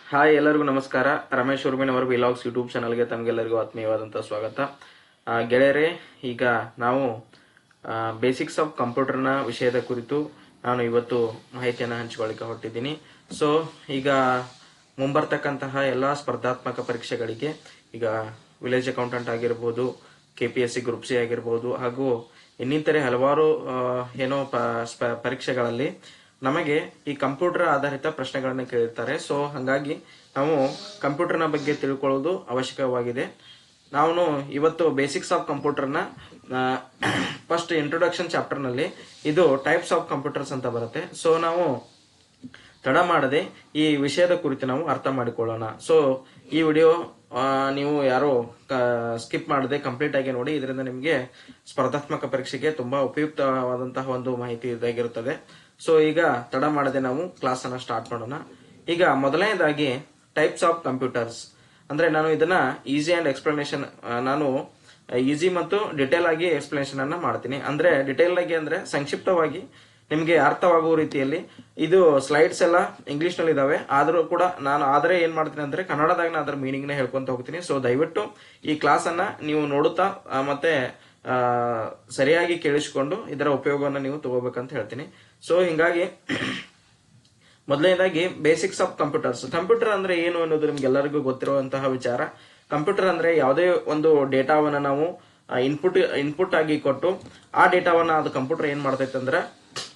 Hi, ಎಲ್ಲರಿಗೂ ನಮಸ್ಕಾರ. Ramesh ಉರ್ಮಿನವರ vlogs YouTube ಚಾನಲ್ಗೆ ತಮಗೆಲ್ಲರಿಗೂ ಆತ್ಮೀಯವಾದಂತಹ ಸ್ವಾಗತ. ಗೆಳೆಯರೇ, ಈಗ ನಾವು ಬೇಸಿಕ್ಸ್ ಆಫ್ ಕಂಪ್ಯೂಟರ್ನ ವಿಷಯದ ಕುರಿತು ನಾನು ಇವತ್ತು ಮಾಹಿತಿಯನ್ನು ಹಂಚಿಕೊಳ್ಳಿಕ್ಕೆ ಹೊರಟಿದ್ದೀನಿ. ಸೊ ಈಗ ಮುಂಬರ್ತಕ್ಕಂತಹ ಎಲ್ಲ ಸ್ಪರ್ಧಾತ್ಮಕ ಪರೀಕ್ಷೆಗಳಿಗೆ ಈಗ ವಿಲೇಜ್ ಅಕೌಂಟೆಂಟ್ ಆಗಿರ್ಬೋದು, KPSC ಗ್ರೂಪ್ ಸಿ ಆಗಿರ್ಬೋದು, ಹಾಗೂ ಇನ್ನಿತರೆ ಹಲವಾರು ಪರೀಕ್ಷೆಗಳಲ್ಲಿ ನಮಗೆ ಈ ಕಂಪ್ಯೂಟರ್ ಆಧಾರಿತ ಪ್ರಶ್ನೆಗಳನ್ನ ಕೇಳಿರ್ತಾರೆ. ಸೊ ಹಾಗಾಗಿ ನಾವು ಕಂಪ್ಯೂಟರ್ನ ಬಗ್ಗೆ ತಿಳ್ಕೊಳ್ಳೋದು ಅವಶ್ಯಕವಾಗಿದೆ. ನಾವು ಇವತ್ತು ಬೇಸಿಕ್ಸ್ ಆಫ್ ಕಂಪ್ಯೂಟರ್ನ ಫಸ್ಟ್ ಇಂಟ್ರೊಡಕ್ಷನ್ ಚಾಪ್ಟರ್ ನಲ್ಲಿ ಇದು ಟೈಪ್ಸ್ ಆಫ್ ಕಂಪ್ಯೂಟರ್ಸ್ ಅಂತ ಬರುತ್ತೆ. ಸೊ ನಾವು ತಡ ಮಾಡದೆ ಈ ವಿಷಯದ ಕುರಿತು ನಾವು ಅರ್ಥ ಮಾಡಿಕೊಳ್ಳೋಣ. ಸೊ ಈ ವಿಡಿಯೋ ನೀವು ಯಾರೋ ಸ್ಕಿಪ್ ಮಾಡದೆ ಕಂಪ್ಲೀಟ್ ಆಗಿ ನೋಡಿ. ಇದರಿಂದ ನಿಮಗೆ ಸ್ಪರ್ಧಾತ್ಮಕ ಪರೀಕ್ಷೆಗೆ ತುಂಬಾ ಉಪಯುಕ್ತವಾದಂತಹ ಒಂದು ಮಾಹಿತಿ ಇದಾಗಿರುತ್ತದೆ. ಸೊ ಈಗ ತಡ ಮಾಡದೆ ನಾವು ಕ್ಲಾಸ್ ಅನ್ನ ಸ್ಟಾರ್ಟ್ ಮಾಡೋಣ. ಈಗ ಮೊದಲನೇದಾಗಿ ಟೈಪ್ಸ್ ಆಫ್ ಕಂಪ್ಯೂಟರ್ಸ್ ಅಂದ್ರೆ ನಾನು ಇದನ್ನ ಈಸಿ ಅಂಡ್ ಎಕ್ಸ್ಪ್ಲನೇಷನ್, ನಾನು ಈಸಿ ಮತ್ತು ಡಿಟೇಲ್ ಆಗಿ ಎಕ್ಸ್ಪ್ಲನೇಷನ್ ಅನ್ನ ಮಾಡ್ತೀನಿ. ಅಂದ್ರೆ ಡಿಟೇಲ್ ಆಗಿ ಅಂದ್ರೆ ಸಂಕ್ಷಿಪ್ತವಾಗಿ ನಿಮಗೆ ಅರ್ಥವಾಗುವ ರೀತಿಯಲ್ಲಿ. ಇದು ಸ್ಲೈಡ್ಸ್ ಎಲ್ಲ ಇಂಗ್ಲಿಷ್ ನಲ್ಲಿ ಇದಾವೆ, ಆದ್ರೂ ಕೂಡ ನಾನು ಏನ್ ಮಾಡ್ತೀನಿ ಅಂದ್ರೆ ಕನ್ನಡದಾಗ ಅದರ ಮೀನಿಂಗ್ ನ ಹೇಳ್ಕೊಂತ ಹೋಗ್ತೀನಿ. ಸೊ ದಯವಿಟ್ಟು ಈ ಕ್ಲಾಸ್ ಅನ್ನ ನೀವು ನೋಡುತ್ತಾ ಮತ್ತೆ ಸರಿಯಾಗಿ ಕೇಳಿಸಿಕೊಂಡು ಇದರ ಉಪಯೋಗವನ್ನು ನೀವು ತಗೋಬೇಕಂತ ಹೇಳ್ತೀನಿ. ಸೊ ಹಿಂಗಾಗಿ ಮೊದಲನೇದಾಗಿ ಬೇಸಿಕ್ಸ್ ಆಫ್ ಕಂಪ್ಯೂಟರ್ಸ್. ಕಂಪ್ಯೂಟರ್ ಅಂದ್ರೆ ಏನು ಅನ್ನೋದು ನಿಮ್ಗೆಲ್ಲರಿಗೂ ಗೊತ್ತಿರುವಂತಹ ವಿಚಾರ. ಕಂಪ್ಯೂಟರ್ ಅಂದ್ರೆ ಯಾವುದೇ ಒಂದು ಡೇಟಾವನ್ನ ನಾವು ಇನ್ಪುಟ್ ಆಗಿ ಕೊಟ್ಟು ಆ ಡೇಟಾವನ್ನ ಅದು ಕಂಪ್ಯೂಟರ್ ಏನ್ ಮಾಡ್ತೈತೆ ಅಂದ್ರೆ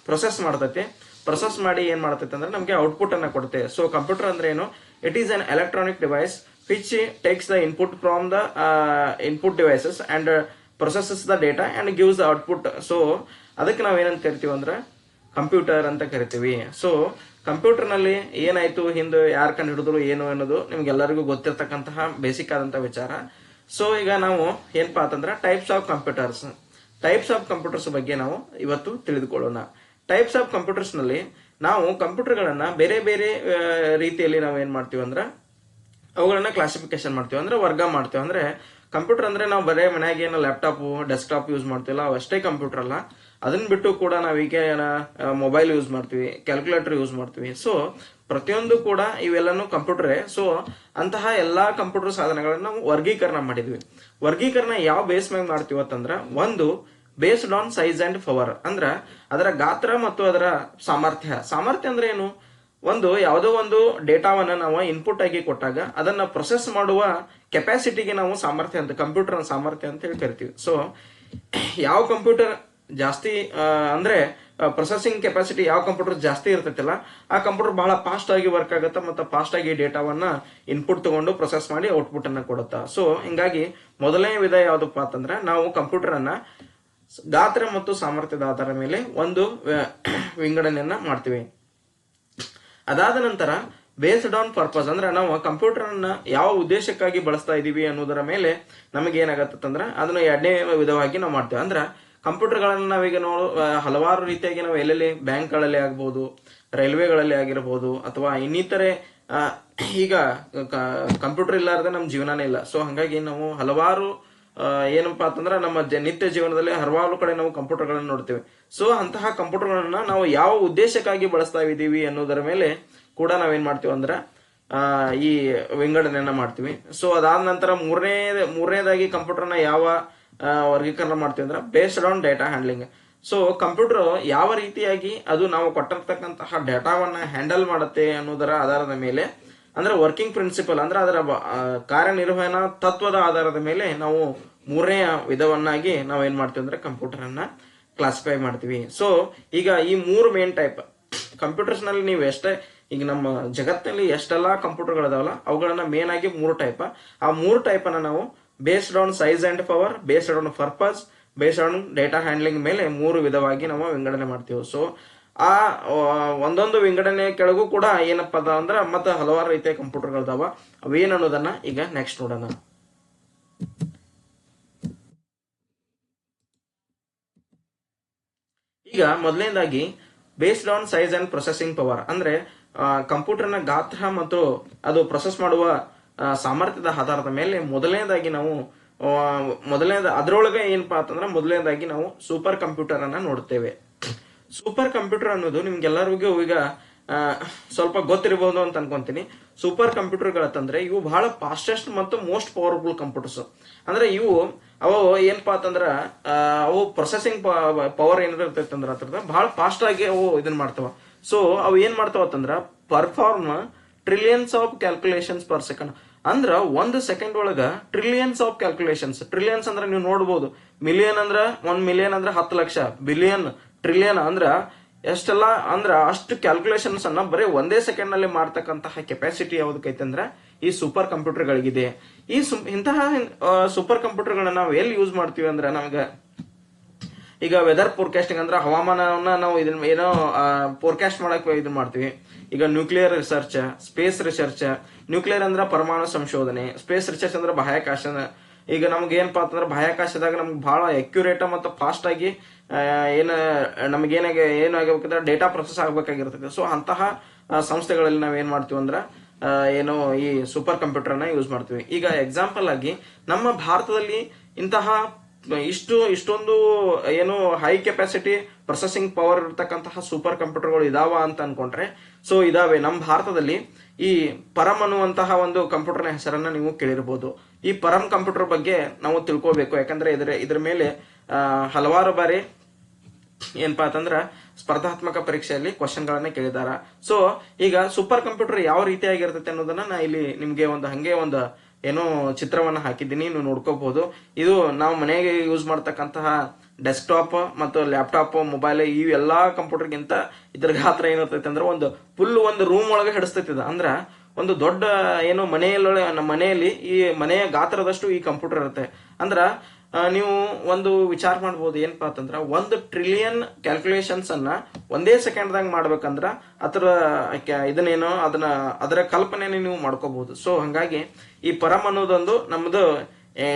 ಪ್ರೊಸೆಸ್ ಮಾಡಿ ಏನ್ ಮಾಡ್ತೈತೆ ಅಂದ್ರೆ ನಮಗೆ ಔಟ್ಪುಟ್ ಅನ್ನ ಕೊಡುತ್ತೆ. ಸೊ ಕಂಪ್ಯೂಟರ್ ಅಂದ್ರೆ ಏನು? It is an electronic device which takes the input from the input devices and processes the data and gives the output. So ಅದಕ್ಕೆ ನಾವ್ ಏನಂತ ಕರಿತೀವಿ ಅಂದ್ರೆ ಕಂಪ್ಯೂಟರ್ ಅಂತ ಕರಿತೀವಿ. ಸೊ ಕಂಪ್ಯೂಟರ್ ನಲ್ಲಿ ಏನಾಯ್ತು, ಹಿಂದೆ ಯಾರು ಕಂಡು ಹಿಡಿದ್ರು ಏನು ಅನ್ನೋದು ನಿಮ್ಗೆಲ್ಲರಿಗೂ ಗೊತ್ತಿರ್ತಕ್ಕಂತಹ ಬೇಸಿಕ್ ಆದಂತಹ ವಿಚಾರ. ಸೊ ಈಗ ನಾವು ಏನಪ್ಪಾ ಅಂತಂದ್ರೆ ಟೈಪ್ಸ್ ಆಫ್ ಕಂಪ್ಯೂಟರ್ಸ್ ಬಗ್ಗೆ ನಾವು ಇವತ್ತು ತಿಳಿದುಕೊಳ್ಳೋಣ. ಟೈಪ್ಸ್ ಆಫ್ ಕಂಪ್ಯೂಟರ್ಸ್ ನಲ್ಲಿ ನಾವು ಕಂಪ್ಯೂಟರ್ ಗಳನ್ನ ಬೇರೆ ಬೇರೆ ರೀತಿಯಲ್ಲಿ ನಾವು ಏನ್ ಮಾಡ್ತೀವಿ ಅಂದ್ರೆ ಅವುಗಳನ್ನ ಕ್ಲಾಸಿಫಿಕೇಶನ್ ಮಾಡ್ತೀವಿ, ಅಂದ್ರೆ ವರ್ಗ ಮಾಡ್ತೀವಿ. ಅಂದ್ರೆ ಕಂಪ್ಯೂಟರ್ ಅಂದ್ರೆ ನಾವು ಬರೇ ಮನೆಯಾಗ ಏನೋ ಲ್ಯಾಪ್ಟಾಪ್ ಡೆಸ್ಕ್ಟಾಪ್ ಯೂಸ್ ಮಾಡ್ತೀವಲ್ಲ, ಅವಷ್ಟೇ ಕಂಪ್ಯೂಟರ್ ಅಲ್ಲ. ಅದನ್ನ ಬಿಟ್ಟು ಕೂಡ ನಾವೀಗ ಮೊಬೈಲ್ ಯೂಸ್ ಮಾಡ್ತೀವಿ, ಕ್ಯಾಲ್ಕುಲೇಟರ್ ಯೂಸ್ ಮಾಡ್ತೀವಿ. ಸೊ ಪ್ರತಿಯೊಂದು ಕೂಡ ಇವೆಲ್ಲನೂ ಕಂಪ್ಯೂಟರೇ. ಸೊ ಅಂತಹ ಎಲ್ಲಾ ಕಂಪ್ಯೂಟರ್ ಸಾಧನಗಳನ್ನ ನಾವು ವರ್ಗೀಕರಣ ಮಾಡಿದ್ವಿ. ವರ್ಗೀಕರಣ ಯಾವ ಬೇಸ್ ಮೇಲೆ ಮಾಡ್ತೀವಿ ಅಂತಂದ್ರ, ಒಂದು based on size and power, ಅಂದ್ರ ಅದರ ಗಾತ್ರ ಮತ್ತು ಅದರ ಸಾಮರ್ಥ್ಯ ಅಂದ್ರೆ ಏನು? ಯಾವುದೋ ಒಂದು ಡೇಟಾವನ್ನ ನಾವು ಇನ್ಪುಟ್ ಆಗಿ ಕೊಟ್ಟಾಗ ಅದನ್ನ ಪ್ರೊಸೆಸ್ ಮಾಡುವ ಕೆಪಾಸಿಟಿಗೆ ನಾವು ಕಂಪ್ಯೂಟರ್ ಸಾಮರ್ಥ್ಯ ಅಂತ ಹೇಳಿ ಕರಿತೀವಿ. ಸೊ ಯಾವ ಕಂಪ್ಯೂಟರ್ ಜಾಸ್ತಿ ಅಂದ್ರೆ ಪ್ರೊಸೆಸಿಂಗ್ ಕೆಪಾಸಿಟಿ ಯಾವ ಕಂಪ್ಯೂಟರ್ ಜಾಸ್ತಿ ಇರ್ತೈತಿಲ್ಲ, ಆ ಕಂಪ್ಯೂಟರ್ ಬಹಳ ಫಾಸ್ಟ್ ಆಗಿ ವರ್ಕ್ ಆಗುತ್ತೆ ಮತ್ತು ಫಾಸ್ಟ್ ಆಗಿ ಡೇಟಾವನ್ನ ಇನ್ಪುಟ್ ತಗೊಂಡು ಪ್ರೊಸೆಸ್ ಮಾಡಿ ಔಟ್ಪುಟ್ ಅನ್ನ ಕೊಡುತ್ತಾ. ಸೊ ಹಿಂಗಾಗಿ ಮೊದಲನೇ ವಿಧ ಯಾವ್ದಪ್ಪ ಅಂತಂದ್ರೆ ನಾವು ಕಂಪ್ಯೂಟರ್ ಅನ್ನ ಗಾತ್ರ ಮತ್ತು ಸಾಮರ್ಥ್ಯದ ಆಧಾರದ ಮೇಲೆ ಒಂದು ವಿಂಗಡಣೆಯನ್ನ ಮಾಡ್ತೀವಿ. ಅದಾದ ನಂತರ ಬೇಸ್ಡ್ ಆನ್ ಪರ್ಪಸ್, ಅಂದ್ರೆ ನಾವು ಕಂಪ್ಯೂಟರ್ ಅನ್ನ ಯಾವ ಉದ್ದೇಶಕ್ಕಾಗಿ ಬಳಸ್ತಾ ಇದೀವಿ ಅನ್ನೋದರ ಮೇಲೆ ನಮಗೆ ಏನಾಗತ್ತಂದ್ರ ಅದನ್ನ ಎರಡನೇ ವಿಧವಾಗಿ ನಾವು ಮಾಡ್ತೇವೆ. ಅಂದ್ರೆ ಕಂಪ್ಯೂಟರ್ ಗಳನ್ನ ನಾವೀಗ ಹಲವಾರು ರೀತಿಯಾಗಿ ನಾವು ಎಲ್ಲೆಲ್ಲಿ ಬ್ಯಾಂಕ್ಗಳಲ್ಲಿ ಆಗ್ಬಹುದು, ರೈಲ್ವೆಗಳಲ್ಲಿ ಆಗಿರಬಹುದು, ಅಥವಾ ಇನ್ನಿತರೆ ಈಗ ಕಂಪ್ಯೂಟರ್ ಇಲ್ಲಾರ್ದೆ ನಮ್ ಜೀವನನೇ ಇಲ್ಲ. ಸೊ ಹಂಗಾಗಿ ನಾವು ಹಲವಾರು ಏನಪ್ಪಾ ಅಂತಂದ್ರೆ ನಮ್ಮ ನಿತ್ಯ ಜೀವನದಲ್ಲಿ ಹಲವಾರು ಕಡೆ ನಾವು ಕಂಪ್ಯೂಟರ್ ಗಳನ್ನ ನೋಡ್ತೇವೆ. ಸೊ ಅಂತಹ ಕಂಪ್ಯೂಟರ್ ಗಳನ್ನ ನಾವು ಯಾವ ಉದ್ದೇಶಕ್ಕಾಗಿ ಬಳಸ್ತಾ ಇದೀವಿ ಅನ್ನೋದರ ಮೇಲೆ ಕೂಡ ನಾವೇನ್ ಮಾಡ್ತೀವಿ ಅಂದ್ರೆ ಈ ವಿಂಗಡಣೆಯನ್ನ ಮಾಡ್ತೀವಿ. ಸೊ ಅದಾದ ನಂತರ ಮೂರನೇದಾಗಿ ಕಂಪ್ಯೂಟರ್ನ ಯಾವ ವರ್ಗೀಕರಣ ಮಾಡ್ತೀವಿ ಅಂದ್ರೆ based on data handling. So computer ಯಾವ ರೀತಿಯಾಗಿ ಅದು ನಾವು ಕೊಟ್ಟಿರ್ತಕ್ಕಂತಹ ಡೇಟಾವನ್ನ ಹ್ಯಾಂಡಲ್ ಮಾಡುತ್ತೆ ಅನ್ನೋದರ ಆಧಾರದ ಮೇಲೆ, ಅಂದ್ರೆ ವರ್ಕಿಂಗ್ ಪ್ರಿನ್ಸಿಪಲ್ ಅಂದ್ರೆ ಅದರ ಕಾರ್ಯನಿರ್ವಹಣಾ ತತ್ವದ ಆಧಾರದ ಮೇಲೆ ನಾವು ಮೂರನೆಯ ವಿಧವನ್ನಾಗಿ ನಾವು ಏನ್ ಮಾಡ್ತೀವಿ ಅಂದ್ರೆ ಕಂಪ್ಯೂಟರ್ ಅನ್ನ ಕ್ಲಾಸಿಫೈ ಮಾಡ್ತೀವಿ. ಸೊ ಈಗ ಈ ಮೂರು ಮೇನ್ ಟೈಪ್ ಕಂಪ್ಯೂಟರ್ಸ್ ನಲ್ಲಿ ನೀವು ಈಗ ನಮ್ಮ ಜಗತ್ತಿನಲ್ಲಿ ಎಷ್ಟೆಲ್ಲಾ ಕಂಪ್ಯೂಟರ್ಗಳಿದಾವಲ್ಲ ಅವುಗಳನ್ನ ಮೇನ್ ಆಗಿ ಮೂರು ಟೈಪ್. ಆ ಮೂರು ಟೈಪ್ ಅನ್ನ ನಾವು based on size and power, based on purpose, based on data handling ಮೇಲೆ ಮೂರು ವಿಧವಾಗಿ ನಾವು ವಿಂಗಡಣೆ ಮಾಡ್ತೀವಿ. ಸೊ ಆ ಒಂದೊಂದು ವಿಂಗಡಣೆ ಕೆಳಗೂ ಕೂಡ ಏನಪ್ಪಾ ಅಂದ್ರೆ ಮತ್ತೆ ಹಲವಾರು ರೀತಿಯ ಕಂಪ್ಯೂಟರ್ಗಳಿದಾವ. ಅವೇನ್ ಅನ್ನೋದನ್ನ ಈಗ ನೆಕ್ಸ್ಟ್ ನೋಡೋಣ. ಈಗ ಮೊದಲನೇದಾಗಿ based on size and processing power, ಅಂದ್ರೆ ಕಂಪ್ಯೂಟರ್ನ ಗಾತ್ರ ಮತ್ತು ಅದು ಪ್ರೊಸೆಸ್ ಮಾಡುವ ಸಾಮರ್ಥ್ಯದ ಆಧಾರದ ಮೇಲೆ ಮೊದಲನೇದಾಗಿ ನಾವು ಅದರೊಳಗೆ ಏನಪ್ಪಾ ಅಂತಂದ್ರೆ ಮೊದಲನೇದಾಗಿ ನಾವು ಸೂಪರ್ ಕಂಪ್ಯೂಟರ್ ಅನ್ನ ನೋಡ್ತೇವೆ. ಸೂಪರ್ ಕಂಪ್ಯೂಟರ್ ಅನ್ನೋದು ನಿಮ್ಗೆಲ್ಲರಿಗೂ ಈಗ ಸ್ವಲ್ಪ ಗೊತ್ತಿರಬಹುದು ಅಂತ ಅನ್ಕೊಂತೀನಿ. ಸೂಪರ್ ಕಂಪ್ಯೂಟರ್ಗಳಂತಂದ್ರೆ ಇವು ಬಹಳ ಫಾಸ್ಟೆಸ್ಟ್ ಮತ್ತು ಮೋಸ್ಟ್ ಪವರ್ಫುಲ್ ಕಂಪ್ಯೂಟರ್ಸ್. ಅಂದ್ರೆ ಇವು ಅವು ಏನಪ್ಪಾ ಅಂತಂದ್ರ ಅವು ಪ್ರೊಸೆಸಿಂಗ್ ಪವರ್ ಏನಿರ್ತೈತೆ ಅಂದ್ರ ಅದ್ರದ ಬಹಳ ಫಾಸ್ಟ್ ಆಗಿ ಅವು ಇದನ್ನ ಮಾಡ್ತಾವ. ಸೊ ಅವು ಏನ್ ಮಾಡ್ತಾವ ಅಂತಂದ್ರ perform trillions of calculations per second. ಅಂದ್ರ ಒಂದು ಸೆಕೆಂಡ್ ಒಳಗ ಟ್ರಿಲಿಯನ್ಸ್ ಆಫ್ ಕ್ಯಾಲ್ಕುಲೇಷನ್ಸ್. ಟ್ರಿಲಿಯನ್ಸ್ ಅಂದ್ರೆ ನೀವು ನೋಡ್ಬೋದು, ಮಿಲಿಯನ್ ಅಂದ್ರ 1 ಮಿಲಿಯನ್ ಅಂದ್ರೆ 10 ಲಕ್ಷ, ಬಿಲಿಯನ್, ಟ್ರಿಲಿಯನ್ ಅಂದ್ರ ಎಷ್ಟೆಲ್ಲ ಅಂದ್ರ ಅಷ್ಟು ಕ್ಯಾಲ್ಕುಲೇಷನ್ಸ್ ಅನ್ನ ಬರೀ ಒಂದೇ ಸೆಕೆಂಡ್ ನಲ್ಲಿ ಮಾಡ್ತಕ್ಕಂತಹ ಕೆಪಾಸಿಟಿ ಯಾವ್ದಕ್ಕೈತೆ ಅಂದ್ರ ಈ ಸೂಪರ್ ಕಂಪ್ಯೂಟರ್ ಗಳಿಗಿದೆ. ಇಂತಹ ಸೂಪರ್ ಕಂಪ್ಯೂಟರ್ ಗಳನ್ನ ನಾವು ಎಲ್ಲಿ ಯೂಸ್ ಮಾಡ್ತೀವಿ ಅಂದ್ರೆ ನಮಗ ಈಗ ವೆದರ್ ಫೋರ್ಕಾಸ್ಟಿಂಗ್ ಅಂದ್ರೆ ಹವಾಮಾನವನ್ನ ನಾವು ಇದನ್ನ ಏನೋ ಫೋರ್ಕಾಸ್ಟ್ ಮಾಡಕ್ ಇದನ್ನ ಮಾಡ್ತೀವಿ. ಈಗ nuclear research, space research. Nuclear ಅಂದ್ರೆ ಪರಮಾಣು ಸಂಶೋಧನೆ, ಸ್ಪೇಸ್ ರಿಸರ್ಚ್ ಅಂದ್ರೆ ಬಾಹ್ಯಾಕಾಶ. ಈಗ ನಮ್ಗೆ ಏನಪ್ಪಾ ಅಂತಂದ್ರೆ ಬಾಹ್ಯಾಕಾಶದಾಗ ನಮ್ಗೆ ಬಹಳ ಅಕ್ಯುರೇಟ್ ಮತ್ತು ಫಾಸ್ಟ್ ಆಗಿ ನಮ್ಗೆ ಏನಾಗಬೇಕಂದ್ರೆ ಡೇಟಾ ಪ್ರೊಸೆಸ್ ಆಗ್ಬೇಕಾಗಿರ್ತದೆ. ಸೊ ಅಂತಹ ಸಂಸ್ಥೆಗಳಲ್ಲಿ ನಾವ್ ಏನ್ ಮಾಡ್ತೀವಿ ಅಂದ್ರ ಏನೋ ಈ ಸೂಪರ್ ಕಂಪ್ಯೂಟರ್ ನ ಯೂಸ್ ಮಾಡ್ತೀವಿ. ಈಗ ಎಕ್ಸಾಂಪಲ್ ಆಗಿ ನಮ್ಮ ಭಾರತದಲ್ಲಿ ಇಂತಹ ಇಷ್ಟೊಂದು ಏನು ಹೈ ಕೆಪಾಸಿಟಿ ಪ್ರೊಸೆಸಿಂಗ್ ಪವರ್ ಇರತಕ್ಕಂತಹ ಸೂಪರ್ ಕಂಪ್ಯೂಟರ್ಗಳು ಇದಾವ ಅಂತ ಅನ್ಕೊಂಡ್ರೆ ಸೊ ಇದಾವೆ. ನಮ್ಮ ಭಾರತದಲ್ಲಿ ಈ ಪರಮ್ ಅನ್ನುವಂತಹ ಒಂದು ಕಂಪ್ಯೂಟರ್ನ ಹೆಸರನ್ನ ನೀವು ಕೇಳಿರ್ಬೋದು. ಈ ಪರಮ್ ಕಂಪ್ಯೂಟರ್ ಬಗ್ಗೆ ನಾವು ತಿಳ್ಕೋಬೇಕು, ಯಾಕಂದ್ರೆ ಇದ್ರ ಮೇಲೆ ಹಲವಾರು ಬಾರಿ ಏನಪ್ಪಾ ಅಂತಂದ್ರ ಸ್ಪರ್ಧಾತ್ಮಕ ಪರೀಕ್ಷೆಯಲ್ಲಿ ಕ್ವಶನ್ ಗಳನ್ನ ಕೇಳಿದಾರ. ಸೊ ಈಗ ಸೂಪರ್ ಕಂಪ್ಯೂಟರ್ ಯಾವ ರೀತಿಯಾಗಿರ್ತೈತೆ ಅನ್ನೋದನ್ನ ನಾ ಇಲ್ಲಿ ನಿಮ್ಗೆ ಒಂದು ಏನೋ ಚಿತ್ರವನ್ನ ಹಾಕಿದ್ದೀನಿ, ನೀವು ನೋಡ್ಕೋಬಹುದು. ಇದು ನಾವು ಮನೆಗೆ ಯೂಸ್ ಮಾಡ್ತಕ್ಕಂತಹ ಡೆಸ್ಕ್ಟಾಪ್ ಮತ್ತು ಲ್ಯಾಪ್ಟಾಪ್, ಮೊಬೈಲ್ ಈ ಎಲ್ಲಾ ಕಂಪ್ಯೂಟರ್ಗಿಂತ ಇದ್ರ ಗಾತ್ರ ಏನಿರ್ತೈತೆ ಅಂದ್ರೆ ಒಂದು ರೂಮ್ ಒಳಗೆ ಹಿಡಿಸ್ತೈತಿ. ಅಂದ್ರ ಒಂದು ದೊಡ್ಡ ಏನು ಮನೆಯಲ್ಲಿ ಈ ಮನೆಯ ಗಾತ್ರದಷ್ಟು ಈ ಕಂಪ್ಯೂಟರ್ ಇರುತ್ತೆ. ಅಂದ್ರ ನೀವು ಒಂದು ವಿಚಾರ ಮಾಡ್ಬೋದು ಏನಪ್ಪಾ ಅಂತಂದ್ರ 1 ಟ್ರಿಲಿಯನ್ ಕ್ಯಾಲ್ಕುಲೇಷನ್ಸ್ ಅನ್ನ ಒಂದೇ ಸೆಕೆಂಡ್ ದಾಗ ಮಾಡ್ಬೇಕಂದ್ರ ಅದರ ಕಲ್ಪನೆಯನ್ನು ನೀವು ಮಾಡ್ಕೋಬಹುದು. ಸೊ ಹಂಗಾಗಿ ಈ ಪರಮ್ ಅನ್ನೋದೊಂದು ನಮ್ದು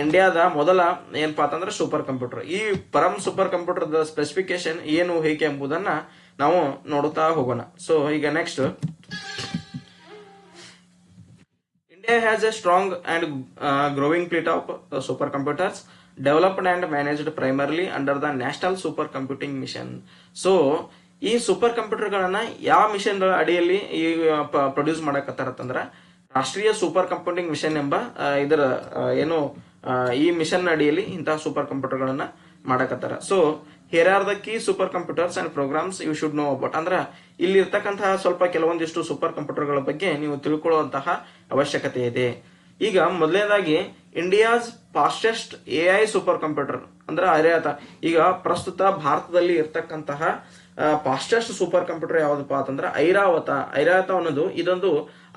ಇಂಡಿಯಾದ ಮೊದಲ ಏನಪ್ಪಾ ಅಂತಂದ್ರೆ ಸೂಪರ್ ಕಂಪ್ಯೂಟರ್. ಈ ಪರಮ್ ಸೂಪರ್ ಕಂಪ್ಯೂಟರ್ ಸ್ಪೆಸಿಫಿಕೇಶನ್ ಏನು ಹೇಗೆ ಎಂಬುದನ್ನ ನಾವು ನೋಡುತ್ತಾ ಹೋಗೋಣ. ಸೊ ಈಗ next, India has a strong and growing fleet of supercomputers developed and managed primarily under the National Supercomputing Mission. So ಈ ಸೂಪರ್ ಕಂಪ್ಯೂಟರ್ ಗಳನ್ನ ಯಾವ ಮಿಷನ್ ಅಡಿಯಲ್ಲಿ ಪ್ರೊಡ್ಯೂಸ್ ಮಾಡಕತ್ತಾರಂದ್ರ ರಾಷ್ಟ್ರೀಯ ಸೂಪರ್ ಕಂಪ್ಯೂಟಿಂಗ್ ಮಿಷನ್ ಎಂಬ ಇದರ ಏನು ಈ ಮಿಷನ್ ಅಡಿಯಲ್ಲಿ ಇಂತಹ ಸೂಪರ್ ಕಂಪ್ಯೂಟರ್ ಗಳನ್ನ ಮಾಡಕತ್ತಾರ. So here are the key super computers and programs you should know about. ಅಂದ್ರ ಇಲ್ಲಿ ಇರ್ತಕ್ಕಂತಹ ಸ್ವಲ್ಪ ಕೆಲವೊಂದಿಷ್ಟು ಸೂಪರ್ ಕಂಪ್ಯೂಟರ್ ಗಳ ಬಗ್ಗೆ ನೀವು ತಿಳ್ಕೊಳ್ಳುವಂತಹ ಅವಶ್ಯಕತೆ ಇದೆ. ಈಗ ಮೊದಲನೇದಾಗಿ India's fastest AI super computer ಅಂದ್ರೆ ಐರಾವತ. ಈಗ ಪ್ರಸ್ತುತ ಭಾರತದಲ್ಲಿ ಇರ್ತಕ್ಕಂತಹ ಫಾಸ್ಟೆಸ್ಟ್ ಸೂಪರ್ ಕಂಪ್ಯೂಟರ್ ಯಾವ್ದಪ್ಪ ಅಂತಂದ್ರೆ ಐರಾವತ ಅನ್ನೋದು ಇದೊಂದು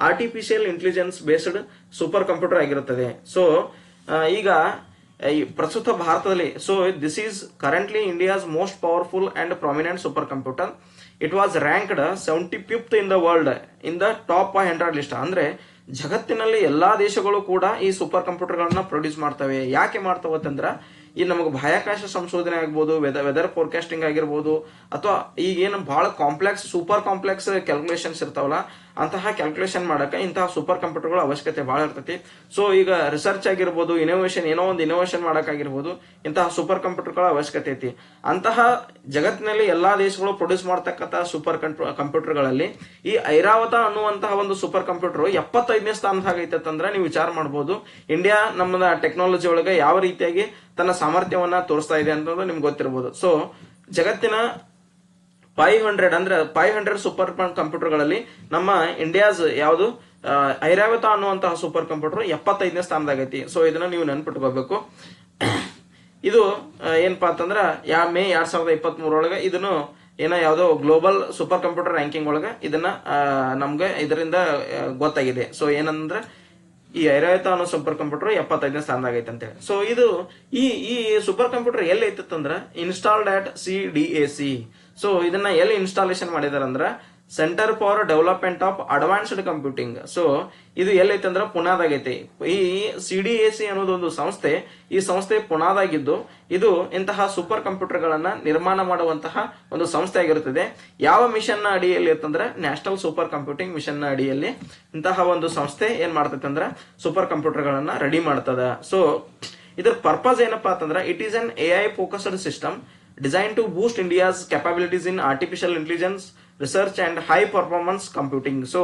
artificial intelligence based super computer ಆಗಿರುತ್ತದೆ. ಸೊ ಈಗ ಪ್ರಸ್ತುತ ಭಾರತದಲ್ಲಿ this is currently India's most powerful and prominent super computer. It was ranked 75th in the world in the top 100 list. ಅಂದ್ರೆ ಜಗತ್ತಿನಲ್ಲಿ ಎಲ್ಲಾ ದೇಶಗಳು ಕೂಡ ಈ ಸೂಪರ್ ಕಂಪ್ಯೂಟರ್ ಗಳನ್ನ ಪ್ರೊಡ್ಯೂಸ್ ಮಾಡ್ತವೆ. ಯಾಕೆ ಮಾಡ್ತಾವಂದ್ರ ಈ ನಮಗೆ ಬಾಹ್ಯಾಕಾಶ ಸಂಶೋಧನೆ ಆಗ್ಬೋದು, ವೆದರ್ ಫೋರ್ಕಾಸ್ಟಿಂಗ್ ಆಗಿರ್ಬೋದು, ಅಥವಾ ಈಗೇನು ಬಹಳ ಸೂಪರ್ ಕಾಂಪ್ಲೆಕ್ಸ್ ಕ್ಯಾಲ್ಕುಲೇಷನ್ಸ್ ಇರ್ತಾವಲ್ಲ ಅಂತಹ ಕ್ಯಾಲ್ಕುಲೇಷನ್ ಮಾಡಕ ಇಂತಹ ಸೂಪರ್ ಕಂಪ್ಯೂಟರ್ಗಳ ಅವಶ್ಯಕತೆ ಬಹಳ ಇರ್ತೈತಿ. ಸೊ ಈಗ ರಿಸರ್ಚ್ ಆಗಿರ್ಬೋದು, ಏನೋ ಒಂದು ಇನೋವೇಷನ್ ಮಾಡಕ್ಕಾಗಿರ್ಬೋದು, ಇಂತಹ ಸೂಪರ್ ಕಂಪ್ಯೂಟರ್ಗಳ ಅವಶ್ಯಕತೆ ಐತಿ. ಅಂತಹ ಜಗತ್ತಿನಲ್ಲಿ ಎಲ್ಲಾ ದೇಶಗಳು ಪ್ರೊಡ್ಯೂಸ್ ಮಾಡತಕ್ಕಂತಹ ಸೂಪರ್ ಕಂಪ್ಯೂಟರ್ಗಳಲ್ಲಿ ಈ ಐರಾವತ ಅನ್ನುವಂತಹ ಒಂದು ಸೂಪರ್ ಕಂಪ್ಯೂಟರ್ 75ನೇ ಸ್ಥಾನದಾಗ ಐತಂದ್ರ ನೀವು ವಿಚಾರ ಮಾಡಬಹುದು. ಇಂಡಿಯಾ ನಮ್ಮ ಟೆಕ್ನಾಲಜಿ ಒಳಗೆ ಯಾವ ರೀತಿಯಾಗಿ ತನ್ನ ಸಾಮರ್ಥ್ಯವನ್ನ ತೋರಿಸ್ತಾ ಇದೆ ಅನ್ನೋದು ನಿಮ್ಗೆ ಗೊತ್ತಿರಬಹುದು. ಸೊ ಜಗತ್ತಿನ 500 ಸೂಪರ್ ಕಂಪ್ಯೂಟರ್ ಗಳಲ್ಲಿ ನಮ್ಮ ಇಂಡಿಯಾಸ್ ಯಾವುದು ಐರಾವತ ಅನ್ನುವಂತಹ ಸೂಪರ್ ಕಂಪ್ಯೂಟರ್ 75ನೇ ಸ್ಥಾನದಾಗೈತಿ. ಸೊ ಇದನ್ನ ನೀವು ನೆನ್ಪಿಟ್ಕೋಬೇಕು. ಇದು ಏನಪ್ಪಾ ಅಂತಂದ್ರ ಮೇ 2023 ಒಳಗೆ ಇದನ್ನು ಯಾವ್ದೋ ಗ್ಲೋಬಲ್ ಸೂಪರ್ ಕಂಪ್ಯೂಟರ್ ರ್ಯಾಂಕಿಂಗ್ ಒಳಗ ಇದನ್ನ ನಮ್ಗೆ ಇದರಿಂದ ಗೊತ್ತಾಗಿದೆ. ಸೊ ಏನಂದ್ರೆ ಈ ಐರಾವತ ಅನ್ನೋ ಸೂಪರ್ ಕಂಪ್ಯೂಟರ್ 75ನೇ ಸ್ಥಾನದಾಗೈತೆ ಅಂತೇಳಿ. ಸೊ ಇದು ಈ ಸೂಪರ್ ಕಂಪ್ಯೂಟರ್ ಎಲ್ಲಿ ಐತಂದ್ರ ಇನ್ಸ್ಟಾಲ್ಡ್ ಅಟ್ CDAC. ಸೊ ಇದನ್ನ ಎಲ್ಲಿ ಇನ್ಸ್ಟಾಲೇಷನ್ ಮಾಡಿದಾರ ಅಂದ್ರ centre for development of advanced computing. So ಇದು ಎಲ್ಲೈತೆ ಅಂದ್ರ ಪುನಾದಾಗೈತಿ. ಈ CDAC ಅನ್ನೋದು ಒಂದು ಸಂಸ್ಥೆ, ಈ ಸಂಸ್ಥೆ ಪುನಾದಾಗಿದ್ದು ಇದು ಇಂತಹ ಸೂಪರ್ ಕಂಪ್ಯೂಟರ್ ಗಳನ್ನ ನಿರ್ಮಾಣ ಮಾಡುವಂತಹ ಒಂದು ಸಂಸ್ಥೆ ಆಗಿರುತ್ತದೆ. ಯಾವ ಮಿಷನ್ ನ ಅಡಿಯಲ್ಲಿ ಅಂತಂದ್ರೆ ನ್ಯಾಷನಲ್ ಸೂಪರ್ ಕಂಪ್ಯೂಟಿಂಗ್ ಮಿಷನ್ ನ ಅಡಿಯಲ್ಲಿ ಇಂತಹ ಒಂದು ಸಂಸ್ಥೆ ಏನ್ ಮಾಡ್ತೈತೆ ಅಂದ್ರ ಸೂಪರ್ ಕಂಪ್ಯೂಟರ್ ಗಳನ್ನ ರೆಡಿ ಮಾಡ್ತದ. ಸೊ ಇದರ ಪರ್ಪಸ್ ಏನಪ್ಪಾ ಅಂತಂದ್ರ it is an AI focused system designed to boost India's capabilities in artificial intelligence, research and high performance computing. So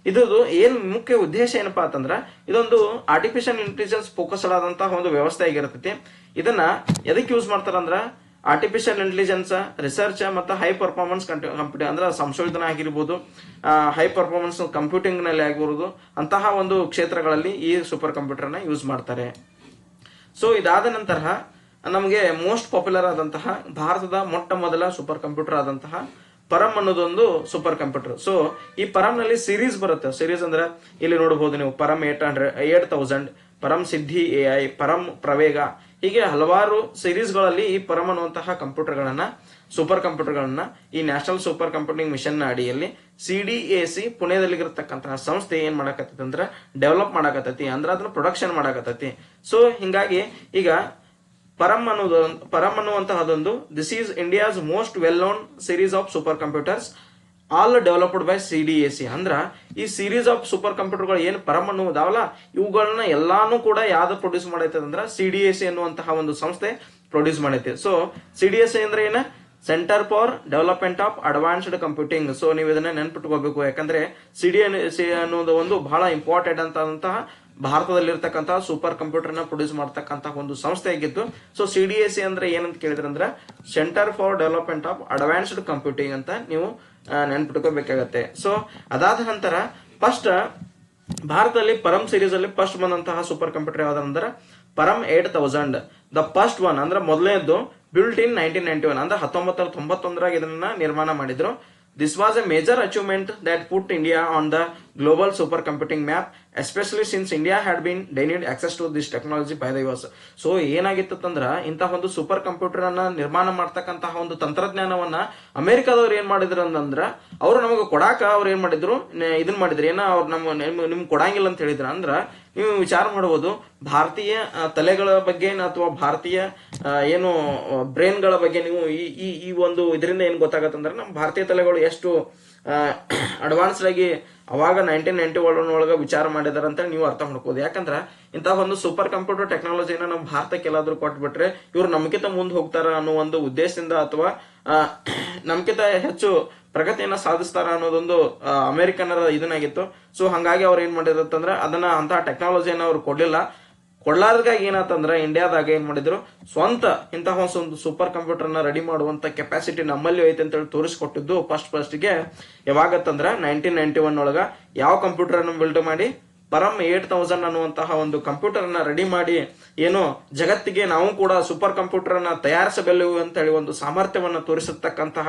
ಇದು ಏನ್ ಮುಖ್ಯ ಉದ್ದೇಶ ಏನಪ್ಪಾ ಅಂತಂದ್ರ ಇದೊಂದು ಆರ್ಟಿಫಿಷಿಯಲ್ ಇಂಟೆಲಿಜೆನ್ಸ್ ಫೋಕಸ್ಡ್ ಆದಂತಹ ಒಂದು ವ್ಯವಸ್ಥೆ ಆಗಿರ್ತೈತಿ. ಇದನ್ನ ಎದಕ್ಕೆ ಯೂಸ್ ಮಾಡ್ತಾರಂದ್ರ ಆರ್ಟಿಫಿಷಿಯಲ್ ಇಂಟೆಲಿಜೆನ್ಸ್ ರಿಸರ್ಚ್ ಮತ್ತು ಹೈ ಪರ್ಫಾರ್ಮೆನ್ಸ್ ಕಂಪ್ಯೂಟಿಂಗ್ ಅಂದ್ರೆ ಸಂಶೋಧನೆ ಆಗಿರ್ಬೋದು, ಹೈ ಪರ್ಫಾರ್ಮೆನ್ಸ್ ಕಂಪ್ಯೂಟಿಂಗ್ ನಲ್ಲಿ ಆಗಿರ್ಬೋದು, ಅಂತಹ ಒಂದು ಕ್ಷೇತ್ರಗಳಲ್ಲಿ ಈ ಸೂಪರ್ ಕಂಪ್ಯೂಟರ್ ನ ಯೂಸ್ ಮಾಡ್ತಾರೆ. ಸೊ ಇದಾದ ನಂತರ ನಮಗೆ ಮೋಸ್ಟ್ ಪಾಪ್ಯುಲರ್ ಆದಂತಹ ಭಾರತದ ಮೊಟ್ಟ ಮೊದಲ ಸೂಪರ್ ಕಂಪ್ಯೂಟರ್ ಆದಂತಹ ಪರಂ ಅನ್ನೋದೊಂದು ಸೂಪರ್ ಕಂಪ್ಯೂಟರ್. ಸೊ ಈ ಪರಂ ನಲ್ಲಿ ಸೀರೀಸ್ ಬರುತ್ತೆ. ಸೀರೀಸ್ ಅಂದ್ರೆ ಇಲ್ಲಿ ನೋಡಬಹುದು ನೀವು, ಪರಂ 8000, ಪರಂ ಸಿದ್ಧಿ AI, ಪರಂ ಪ್ರವೇಗ, ಹೀಗೆ ಹಲವಾರು ಸೀರೀಸ್ ಗಳಲ್ಲಿ ಈ ಪರಂ ಅನ್ನುವಂತಹ ಕಂಪ್ಯೂಟರ್ ಗಳನ್ನ ಸೂಪರ್ ಕಂಪ್ಯೂಟರ್ ಗಳನ್ನ ಈ ನ್ಯಾಷನಲ್ ಸೂಪರ್ ಕಂಪ್ಯೂಟಿಂಗ್ ಮಿಷನ್ ನ ಅಡಿಯಲ್ಲಿ CDAC ಪುಣೆದಲ್ಲಿರತಕ್ಕಂತಹ ಸಂಸ್ಥೆ ಏನ್ ಮಾಡಕತ್ತೈತಿ ಅಂದ್ರ ಡೆವಲಪ್ ಮಾಡಕತ್ತೈತಿ, ಅಂದ್ರ ಅದನ್ನ ಪ್ರೊಡಕ್ಷನ್ ಮಾಡಕತ್ತೈತಿ. ಸೊ ಹಿಂಗಾಗಿ ಈಗ ಪರಂ ಅನ್ನುವಂತಹದೊಂದು this is India's most well known series of super computers all developed by CDAC. ಅಂದ್ರ ಈ ಸೀರೀಸ್ ಆಫ್ ಸೂಪರ್ ಕಂಪ್ಯೂಟರ್ಗಳು ಏನ್ ಪರಂ ಅನ್ನುವುದಾವಲ್ಲ ಇವುಗಳನ್ನ ಎಲ್ಲಾನು ಕೂಡ ಯಾವ್ದು ಪ್ರೊಡ್ಯೂಸ್ ಮಾಡೈತೆ ಅಂದ್ರ CDAC ಅನ್ನುವಂತಹ ಒಂದು ಸಂಸ್ಥೆ ಪ್ರೊಡ್ಯೂಸ್ ಮಾಡೈತೆ. ಸೊ CDAC ಅಂದ್ರೆ ಏನ, centre for development of advanced computing. So ನೀವು ಇದನ್ನ ನೆನ್ಪಿಟ್ಕೋಬೇಕು, ಯಾಕಂದ್ರೆ CDAC ಅನ್ನೋದು ಒಂದು ಬಹಳ ಇಂಪಾರ್ಟೆಂಟ್ ಅಂತಹ ಭಾರತದಲ್ಲಿರ್ತಕ್ಕಂತಹ ಸೂಪರ್ ಕಂಪ್ಯೂಟರ್ ನ ಪ್ರೊಡ್ಯೂಸ್ ಮಾಡತಕ್ಕಂತಹ ಒಂದು ಸಂಸ್ಥೆ ಆಗಿತ್ತು. ಸೊ CDAC ಅಂದ್ರೆ ಏನಂತ ಕೇಳಿದ್ರೆ ಅಂದ್ರೆ centre for development of advanced computing ಅಂತ ನೀವು ನೆನ್ಪಿಟ್ಕೋಬೇಕಾಗತ್ತೆ. ಸೊ ಅದಾದ ನಂತರ ಫಸ್ಟ್ ಭಾರತದಲ್ಲಿ ಪರಂ ಸೀರೀಸ್ ಅಲ್ಲಿ ಫಸ್ಟ್ ಬಂದಂತಹ ಸೂಪರ್ ಕಂಪ್ಯೂಟರ್ ಯಾವ್ದಂದ್ರೆ ಪರಂ 8000. ದ ಫಸ್ಟ್ ಒನ್ ಅಂದ್ರೆ ಮೊದಲನೇದು ಬಿಲ್ಟ್ ಇನ್ 1991 ಅಂದ್ರೆ 1991 ಇದನ್ನ ನಿರ್ಮಾಣ ಮಾಡಿದ್ರು. This was a major achievement that put India on the global supercomputing map, especially since India had been denied access to this technology by the US. So ಏನಾಗಿತ್ತಂದ್ರ ಇಂತಹ ಒಂದು super computer ಅನ್ನ ನಿರ್ಮಾಣ ಮಾಡ್ತಕ್ಕಂತಹ ಒಂದು ತಂತ್ರಜ್ಞಾನವನ್ನ ಅಮೆರಿಕದವ್ರು ಏನ್ ಮಾಡಿದ್ರು ಅಂತಂದ್ರ ಅವ್ರು ನಮಗೆ ಕೊಡಾಕ ಅವ್ರು ಏನ್ ಮಾಡಿದ್ರು, ಇದನ್ ಮಾಡಿದ್ರು ಏನ, ಅವ್ರು ನಿಮ್ಗೆ ಕೊಡಂಗಿಲ್ಲ ಅಂತ ಹೇಳಿದ್ರ. ಅಂದ್ರ ನೀವು ವಿಚಾರ ಮಾಡಬಹುದು ಭಾರತೀಯ ತಲೆಗಳ ಬಗ್ಗೆ ಅಥವಾ ಭಾರತೀಯ ಏನು ಬ್ರೈನ್ ಗಳ ಬಗ್ಗೆ ನೀವು ಈ ಒಂದು ಇದರಿಂದ ಏನ್ ಗೊತ್ತಾಗತ್ತಂದ್ರೆ ನಮ್ಮ ಭಾರತೀಯ ತಲೆಗಳು ಎಷ್ಟು ಅಡ್ವಾನ್ಸ್ಡ್ ಆಗಿ ಅವಾಗ 1991 ಒಳಗ ವಿಚಾರ ಮಾಡಿದಾರ ಅಂತ ನೀವು ಅರ್ಥ ಮಾಡ್ಕೋದು. ಯಾಕಂದ್ರ ಇಂತಹ ಒಂದು ಸೂಪರ್ ಕಂಪ್ಯೂಟರ್ ಟೆಕ್ನಾಲಜಿನ ನಮ್ಮ ಭಾರತಕ್ಕೆ ಎಲ್ಲಾದ್ರೂ ಕೊಟ್ಬಿಟ್ರೆ ಇವ್ರು ನಮ್ಕಿಂತ ಮುಂದೆ ಹೋಗ್ತಾರ ಅನ್ನೋ ಒಂದು ಉದ್ದೇಶದಿಂದ ಅಥವಾ ನಮ್ಕಿಂತ ಹೆಚ್ಚು ಪ್ರಗತಿಯನ್ನ ಸಾಧಿಸ್ತಾರ ಅನ್ನೋದೊಂದು ಅಮೆರಿಕನ್ನರ ಇದನ್ನಾಗಿತ್ತು. ಸೊ ಹಂಗಾಗಿ ಅವ್ರು ಏನ್ ಮಾಡಿದ್ರಂದ್ರ ಅದನ್ನ ಅಂತಹ ಟೆಕ್ನಾಲಜಿಯನ್ನ ಅವ್ರು ಕೊಡ್ಲಾರ್ದಾಗಿ ಏನಾತಂದ್ರ ಇಂಡಿಯಾದಾಗ ಏನ್ ಮಾಡಿದ್ರು, ಸ್ವಂತ ಇಂತಹ ಒಂದು ಸೂಪರ್ ಕಂಪ್ಯೂಟರ್ ನ ರೆಡಿ ಮಾಡುವಂತ ಕೆಪಾಸಿಟಿ ನಮ್ಮಲ್ಲಿ ಐತೆ ಅಂತ ಹೇಳಿ ತೋರಿಸ್ಕೊಟ್ಟಿದ್ದು ಫಸ್ಟ್ ಗೆ ಯಾವಾಗತ್ತಂದ್ರ 1991 ಒಳಗ ಯಾವ ಕಂಪ್ಯೂಟರ್ ಅನ್ನು ಬಿಲ್ಡ್ ಮಾಡಿ ಪರಂ 8000 ಅನ್ನುವಂತಹ ಒಂದು ಕಂಪ್ಯೂಟರ್ ಅನ್ನ ರೆಡಿ ಮಾಡಿ ಏನು ಜಗತ್ತಿಗೆ ನಾವು ಕೂಡ ಸೂಪರ್ ಕಂಪ್ಯೂಟರ್ ಅನ್ನ ತಯಾರಿಸಬಲ್ಲೆವು ಅಂತ ಹೇಳಿ ಒಂದು ಸಾಮರ್ಥ್ಯವನ್ನ ತೋರಿಸತಕ್ಕಂತಹ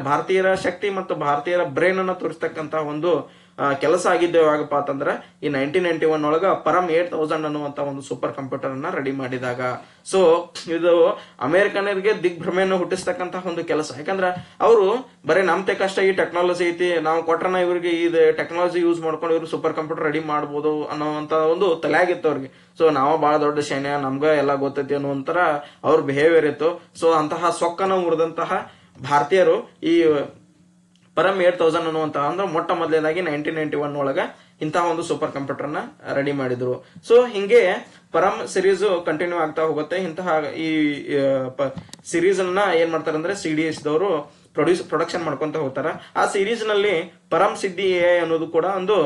ಭಾರತೀಯರ ಶಕ್ತಿ ಮತ್ತು ಭಾರತೀಯರ ಬ್ರೈನ್ ಅನ್ನ ತೋರಿಸತಕ್ಕಂತಹ ಒಂದು ಕೆಲಸ ಆಗಿದ್ದು ಯಾವಾಗಪ್ಪ ಅಂತಂದ್ರ ಈ 1991 ಒಳಗ ಪರಂ 8000 ಅನ್ನುವಂತ ಒಂದು ಸೂಪರ್ ಕಂಪ್ಯೂಟರ್ ಅನ್ನ ರೆಡಿ ಮಾಡಿದಾಗ. ಸೊ ಇದು ಅಮೆರಿಕನರಿಗೆ ದಿಗ್ಭ್ರಮೆಯನ್ನು ಹುಟ್ಟಿಸ್ತಕ್ಕಂತಹ ಒಂದು ಕೆಲಸ. ಯಾಕಂದ್ರ ಅವರು ಬರೀ ನಮ್ತೆ ಕಷ್ಟ ಈ ಟೆಕ್ನಾಲಜಿ ಐತಿ, ನಾವು ಕೊಟ್ರನ ಇವ್ರಿಗೆ ಇದು ಟೆಕ್ನಾಲಜಿ ಯೂಸ್ ಮಾಡ್ಕೊಂಡು ಇವ್ರು ಸೂಪರ್ ಕಂಪ್ಯೂಟರ್ ರೆಡಿ ಮಾಡಬಹುದು ಅನ್ನೋಂತ ಒಂದು ತಲೆ ಆಗಿತ್ತು ಅವ್ರಿಗೆ. ಸೊ ನಾವು ಬಹಳ ದೊಡ್ಡ ಸೈನ್ಯ, ನಮ್ಗ ಎಲ್ಲ ಗೊತ್ತೈತಿ ಅನ್ನುವಂತರ ಅವ್ರ ಬಿಹೇವಿಯರ್ ಇತ್ತು. ಸೊ ಅಂತಹ ಸೊಕ್ಕನ ಮುರಿದಂತಹ ಭಾರತೀಯರು ಈ ಪರಂ 8000 ಅನ್ನುವಂತಹ ಅಂದ್ರೆ ಮೊಟ್ಟ ಮೊದಲನೇದಾಗಿ 1991 ಒಳಗ ಇಂತಹ ಒಂದು ಸೂಪರ್ ಕಂಪ್ಯೂಟರ್ ನ ರೆಡಿ ಮಾಡಿದ್ರು. ಸೊ ಹಿಂಗೆ ಪರಂ ಸಿರೀಸ್ ಕಂಟಿನ್ಯೂ ಆಗ್ತಾ ಹೋಗುತ್ತೆ. ಇಂತಹ ಈ ಸಿರೀಸ್ ಅನ್ನ ಏನ್ ಮಾಡ್ತಾರೆ ಅಂದ್ರೆ CDAC ದವರು ಪ್ರೊಡಕ್ಷನ್ ಮಾಡ್ಕೊಂತ ಹೋಗ್ತಾರ. ಆ ಸಿರೀಸ್ ನಲ್ಲಿ ಪರಂ ಸಿದ್ಧಿ AI ಅನ್ನೋದು ಕೂಡ ಒಂದು